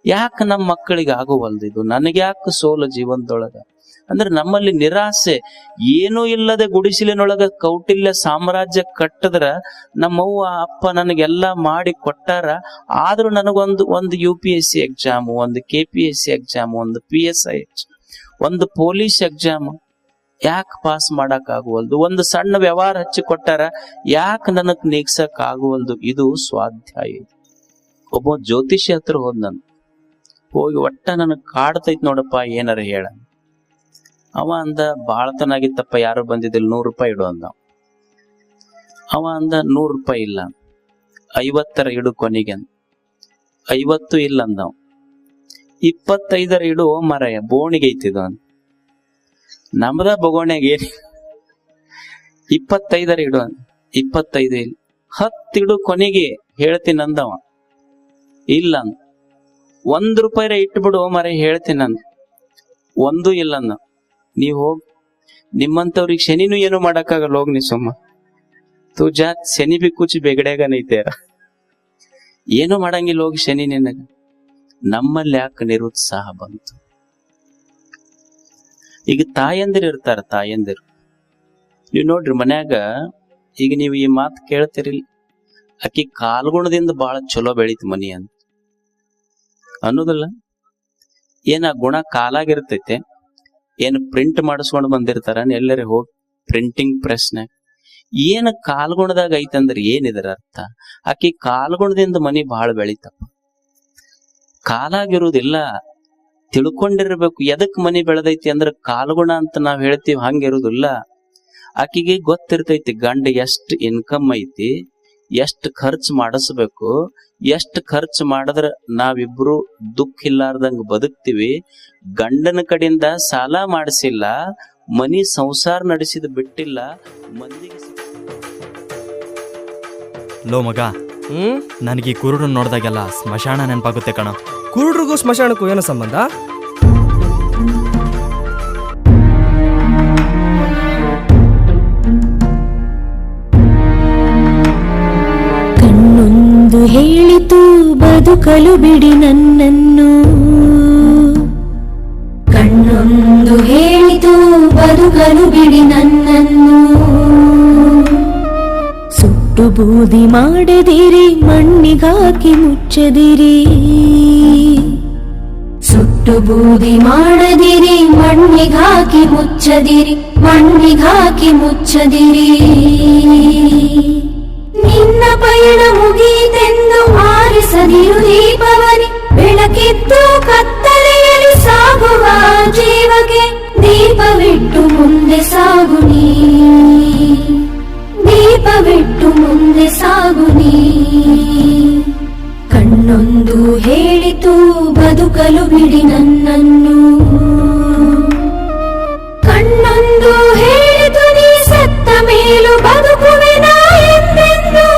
Speaker 4: ಯಾಕೆ ನಮ್ಮ ಮಕ್ಕಳಿಗೆ ಆಗುವಲ್ದಿದು? ನನಗೆ ಯಾಕೆ ಸೋಲು ಜೀವನದೊಳಗ? ಅಂದ್ರೆ ನಮ್ಮಲ್ಲಿ ನಿರಾಸೆ. ಏನೂ ಇಲ್ಲದೆ ಗುಡಿಸಿಲಿನೊಳಗ ಕೌಟಿಲ್ಯ ಸಾಮ್ರಾಜ್ಯ ಕಟ್ಟದ್ರ ನಮ್ಮವ್ವ ಅಪ್ಪ ನನಗೆಲ್ಲಾ ಮಾಡಿ ಕೊಟ್ಟಾರ. ಆದ್ರೂ ನನಗೊಂದು UPSC ಎಕ್ಸಾಮು, ಒಂದು KPSC ಎಕ್ಸಾಮು, ಒಂದು PSI ಎಕ್ಸಾಮ್, ಒಂದು ಪೊಲೀಸ್ ಎಕ್ಸಾಮ್ ಯಾಕೆ ಪಾಸ್ ಮಾಡಕ್ ಆಗುವಲ್ದು? ಒಂದು ಸಣ್ಣ ವ್ಯವಹಾರ ಹಚ್ಚಿ ಕೊಟ್ಟಾರ, ಯಾಕೆ ನನಗ್ ನೀಗ್ಸಕ್ ಆಗುವಲ್ದು? ಇದು ಸ್ವಾಧ್ಯಾಯ. ಒಬ್ಬ ಜ್ಯೋತಿಷಿ ಹತ್ರ ಹೋದ್ ನಾನು, ಹೋಗಿ ಒಟ್ಟ ನನಗ್ ಕಾಡ್ತೈತ್ ನೋಡಪ್ಪ, ಏನಾರ ಹೇಳ. ಅವ ಅಂದ, ಬಾಳತನಾಗಿತ್ತಪ್ಪ, ಯಾರು ಬಂದಿದ್ದಿಲ್ಲ, 100 ರೂಪಾಯಿ ಇಡು ಅಂದ. ಅವ ಅಂದ 100 ರೂಪಾಯಿ ಇಲ್ಲ, 50 ಇಡು ಕೊನೆಗೆ ಅಂದ. 50 ಇಲ್ಲ ಅಂದವ್. 25 ಇಡು ಮರಯ, ಬೋಣಿಗೆ ಐತಿದು ಅಂದ. ನಮ್ದ ಬಗೋಣ್ಯಾಗ ಏನ್ 25 ಇಡು ಅಂದ. 25 ಇಲ್ಲ. 10 ಇಡು ಕೊನೆಗೆ ಹೇಳ್ತೀನಿ ಅಂದವ. ಇಲ್ಲ ಅಂದ. 1 ರೂಪಾಯಿ ಇಟ್ಬಿಡು ಮರ, ಹೇಳ್ತೀನಿ ಅಂದ. 1 ಇಲ್ಲ ಅಂದ. ನೀವ್ ಹೋಗ್, ನಿಮ್ಮಂತವ್ರಿಗೆ ಶನಿನೂ ಏನು ಮಾಡಕ್ಕಾಗಲ್ಲ, ಹೋಗ್ ನೀ ಸುಮ್ಮ. ತುಜಾ ಶನಿ ಬಿ ಕುಚ್ ಬೆಗಡ್ಯಾಗನೈತೆ, ಏನು ಮಾಡಂಗಿಲ್ಲ, ಹೋಗಿ ಶನಿ ನಿನಗ. ನಮ್ಮಲ್ಲಿ ಯಾಕೆ ನಿರುತ್ಸಾಹ ಬಂತು? ಈಗ ತಾಯಂದಿರು ಇರ್ತಾರ, ತಾಯಂದಿರು ನೀವ್ ನೋಡ್ರಿ ಮನ್ಯಾಗ. ಈಗ ನೀವು ಈ ಮಾತು ಕೇಳ್ತಿರಿಲ್ಲ, ಆಕಿ ಕಾಲ್ಗುಣದಿಂದ ಬಹಳ ಚಲೋ ಬೆಳೀತು ಮನಿ ಅಂತ ಅನ್ನೋದಿಲ್ಲ. ಏನ ಗುಣ ಕಾಲಾಗಿರ್ತೈತೆ, ಏನು ಪ್ರಿಂಟ್ ಮಾಡಿಸ್ಕೊಂಡು ಬಂದಿರ್ತಾರ ಎಲ್ಲರೂ ಹೋಗಿ ಪ್ರಿಂಟಿಂಗ್ ಪ್ರೆಸ್ನಾಗ. ಏನ ಕಾಲ್ಗುಣದಾಗ ಐತಂದ್ರೆ ಏನಿದರ ಅರ್ಥ? ಆಕಿ ಕಾಲ್ಗುಣದಿಂದ ಮನಿ ಬಹಳ ಬೆಳಿತಪ್ಪ. ಕಾಲಾಗಿರುವುದಿಲ್ಲ, ತಿಳ್ಕೊಂಡಿರ್ಬೇಕು. ಎದಕ್ ಮನಿ ಬೆಳೆದೈತಿ ಅಂದ್ರೆ ಕಾಲ್ಗುಣ ಅಂತ ನಾವ್ ಹೇಳ್ತೀವಿ, ಹಂಗಿರುವುದಿಲ್ಲ. ಆಕಿಗೆ ಗೊತ್ತಿರ್ತೈತಿ ಗಂಡ ಎಷ್ಟು ಇನ್ಕಮ್ ಐತಿ, ಎಷ್ಟು ಖರ್ಚು ಮಾಡಿಸ್ಬೇಕು, ಎಷ್ಟು ಖರ್ಚು ಮಾಡಿದ್ರ ನಾವಿಬ್ರು ದುಃಖ ಇಲ್ಲಾರ್ದಂಗ ಬದುಕ್ತಿವಿ. ಗಂಡನ ಕಡೆಯಿಂದ ಸಾಲ ಮಾಡಿಸಿಲ್ಲ, ಮನಿ ಸಂಸಾರ ನಡೆಸಿದ ಬಿಟ್ಟಿಲ್ಲ, ಮಂದಿಗೆ
Speaker 8: ಲೋ ಮಗ, ನನಗೆ ಈ ಕುರುಡು ನೋಡಿದಾಗೆಲ್ಲ ಸ್ಮಶಾನ ನೆನಪಾಗುತ್ತೆ ಕಣ.
Speaker 9: ಕುರುಡ್ರಿಗೂ ಸ್ಮಶಾನಕ್ಕೂ ಏನೋ ಸಂಬಂಧ?
Speaker 10: ಕಣ್ಣೊಂದು ಹೇಳಿತು ಬದುಕಲು ಬಿಡಿ ನನ್ನನ್ನು, ಕಣ್ಣೊಂದು ಹೇಳಿತು ಬದುಕಲು ಬಿಡಿ ನನ್ನನ್ನು. ಸುಟ್ಟು ಬೂದಿ ಮಾಡದಿರಿ ಮಣ್ಣಿಗಾಕಿ ಮುಚ್ಚದಿರಿ, ಸುಟ್ಟು ಬೂದಿ ಮಾಡದಿರಿ ಮಣ್ಣಿಗಾಕಿ ಮುಚ್ಚದಿರಿ, ಮಣ್ಣಿಗಾಕಿ ಮುಚ್ಚದಿರಿ. ನಿನ್ನ ಪಯಣ ಮುಗಿದೆಂದು ಆರಿಸದಿರು ದೀಪವನಿ, ಬೆಳಕಿದ್ದು ಕತ್ತಲೆಯಲ್ಲಿ ಸಾಗುವ ಜೀವಕ್ಕೆ ದೀಪವಿಟ್ಟು ಮುಂದೆ ಸಾಗು ನೀ, ದೀಪವಿಟ್ಟು ಮುಂದೆ ಸಾಗು ನೀ. ಕಣ್ಣೊಂದು ಹೇಳಿತು ಬದುಕಲು ಬಿಡಿ ನನ್ನನ್ನು, ಕಣ್ಣೊಂದು ಹೇಳಿತು ನೀ ಸತ್ತ ಮೇಲೂ ಬದುಕುವೆನಾ ಎಂದೆಂದು,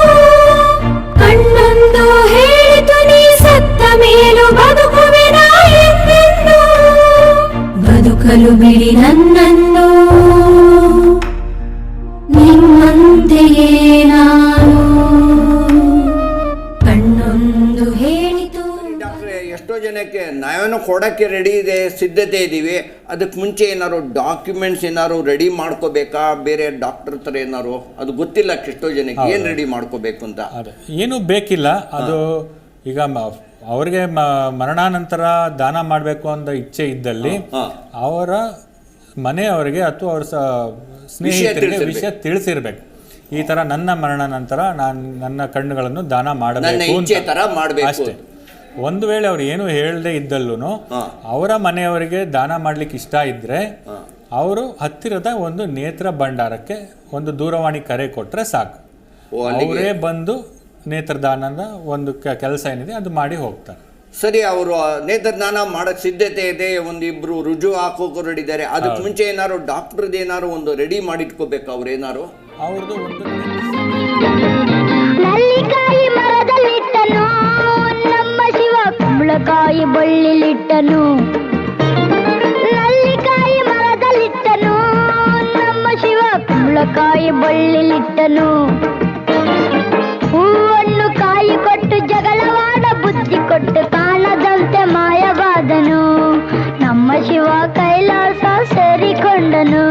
Speaker 10: ಕಣ್ಣೊಂದು ಹೇಳಿತು ನೀ ಸತ್ತ ಮೇಲೂ ಬದುಕುವೆನಾ ಎಂದೆಂದು. ಬದುಕಲು ಬಿಡಿ ನನ್ನನ್ನು, ನಿಮ್ಮಂತೆಯೇ ನಾನು. ಕಣ್ಣೊಂದು ಹೇಳಿತು.
Speaker 11: ಡಾಕ್ಟ್ರೆ, ಎಷ್ಟೋ ಜನಕ್ಕೆ ನಾವೇನೋ ಕೊಡೋಕ್ಕೆ ರೆಡಿ ಇದೆ, ಸಿದ್ಧತೆ ಇದ್ದೀವಿ, ಅದಕ್ಕೆ ಮುಂಚೆ ಏನಾದ್ರು ಡಾಕ್ಯುಮೆಂಟ್ಸ್ ಏನಾದ್ರು ರೆಡಿ ಮಾಡ್ಕೋಬೇಕಾ? ಬೇರೆ ಡಾಕ್ಟರ್ ಹತ್ರ ಏನಾರು ಅದು ಗೊತ್ತಿಲ್ಲ ಎಷ್ಟೋ ಜನಕ್ಕೆ, ಏನು ರೆಡಿ ಮಾಡ್ಕೋಬೇಕು ಅಂತ.
Speaker 12: ಏನು ಬೇಕಿಲ್ಲ. ಅದು ಈಗ ಅವ್ರಿಗೆ ಮರಣಾನಂತರ ದಾನ ಮಾಡಬೇಕು ಅಂತ ಇಚ್ಛೆ ಇದ್ದಲ್ಲಿ ಅವರ ಮನೆಯವರಿಗೆ ಅಥವಾ ಅವ್ರ ಸ್ನೇಹಿತರಿಗೆ ವಿಷಯ ತಿಳಿಸಿರ್ಬೇಕು. ಈ ತರ ನನ್ನ ಮರಣ ನಂತರ ನಾನು ನನ್ನ ಕಣ್ಣುಗಳನ್ನು ದಾನ ಮಾಡಬೇಕು ಅಷ್ಟೇ. ಒಂದು ವೇಳೆ ಅವ್ರು ಏನು ಹೇಳದೆ ಇದ್ದಲ್ಲೂ ಅವರ ಮನೆಯವರಿಗೆ ದಾನ ಮಾಡ್ಲಿಕ್ಕೆ ಇಷ್ಟ ಇದ್ರೆ ಅವರು ಹತ್ತಿರದ ಒಂದು ನೇತ್ರ ಭಂಡಾರಕ್ಕೆ ಒಂದು ದೂರವಾಣಿ ಕರೆ ಕೊಟ್ರೆ ಸಾಕು, ಅವರೇ ಬಂದು ನೇತ್ರದಾನದ ಒಂದು ಕೆಲಸ ಏನಿದೆ ಅದು ಮಾಡಿ ಹೋಗ್ತಾರೆ.
Speaker 11: ಸರಿ, ಅವರು ನೇತ್ರದಾನ ಮಾಡೋಕ್ಕೆ ಸಿದ್ಧತೆ ಇದೆ, ಒಂದಿಬ್ರು ರುಜು ಹಾಕೋಕೆ ರೆಡಿದ್ದಾರೆ. ಅದಕ್ಕೆ ಮುಂಚೆ ಏನಾದ್ರು ಡಾಕ್ಟರ್ದು ಏನಾರು ಒಂದು ರೆಡಿ ಮಾಡಿಟ್ಕೋಬೇಕು ಅವ್ರೇನಾರು?
Speaker 12: ಅವ್ರದ್ದು ಒಂದು
Speaker 10: ನಲ್ಲಿಕಾಯಿ ಮರದಲ್ಲಿಟ್ಟನು ನಮ್ಮ ಶಿವ, ಕುಂಬಳಕಾಯಿ ಬಳ್ಳಿಲಿಟ್ಟನು. ನಲ್ಲಿಕಾಯಿ ಮರದಲ್ಲಿಟ್ಟನು ನಮ್ಮ ಶಿವ, ಕುಂಬಳಕಾಯಿ ಬಳ್ಳಿಲಿಟ್ಟನು. ಹೂವನ್ನು ಕಾಯಿ ಕೊಟ್ಟು ಜಗಳವಾಡ ಬುದ್ಧಿ ಕೊಟ್ಟು ಕಾಣದಂತೆ ಮಾಯವಾದನು. ನಮ್ಮ ಶಿವ ಕೈಲಾಸ ಸೇರಿಕೊಂಡನು.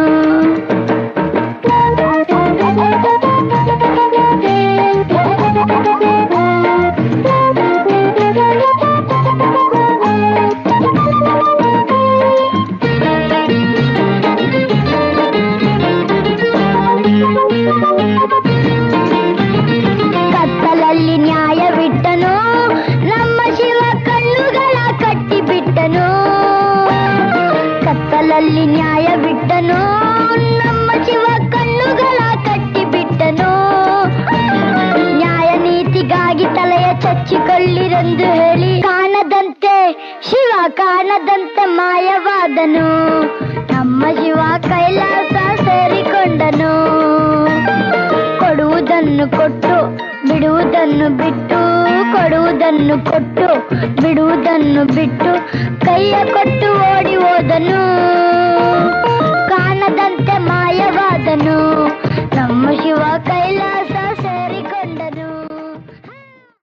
Speaker 10: ಕತ್ತಲಲ್ಲಿ ನ್ಯಾಯವಿಟ್ಟನು ನಮ್ಮ ಶಿವ, ಕಣ್ಣುಗಳ ಕಟ್ಟಿಬಿಟ್ಟನು. ಕತ್ತಲಲ್ಲಿ ನ್ಯಾಯವಿಟ್ಟನು ನಮ್ಮ ಶಿವ, ಕಣ್ಣುಗಳ ಕಟ್ಟಿಬಿಟ್ಟನು. ನ್ಯಾಯ ನೀತಿಗಾಗಿ ತಲೆಯ ಚಚ್ಚಿಕೊಳ್ಳಿರೆಂದು ಹೇಳಿ ಕಾಣದಂತೆ ಶಿವ, ಕಾಣದಂತೆ ಮಾಯವಾದನು. ನಮ್ಮ ಶಿವ ಕೈಲಾಸ ಸೇರಿಕೊಂಡನು. ಕೊಡುವುದನ್ನು ಕೊಟ್ಟು ಬಿಡುವುದನ್ನು ಬಿಟ್ಟು, ಕೊಡುವುದನ್ನು ಕೊಟ್ಟು ಬಿಡುವುದನ್ನು ಬಿಟ್ಟು, ಕೈಯ ಕೊಟ್ಟು ಓಡಿ ಹೋದನು. ಕಾಣದಂತೆ ಮಾಯವಾದನು. ನಮ್ಮ ಶಿವ ಕೈಲಾಸ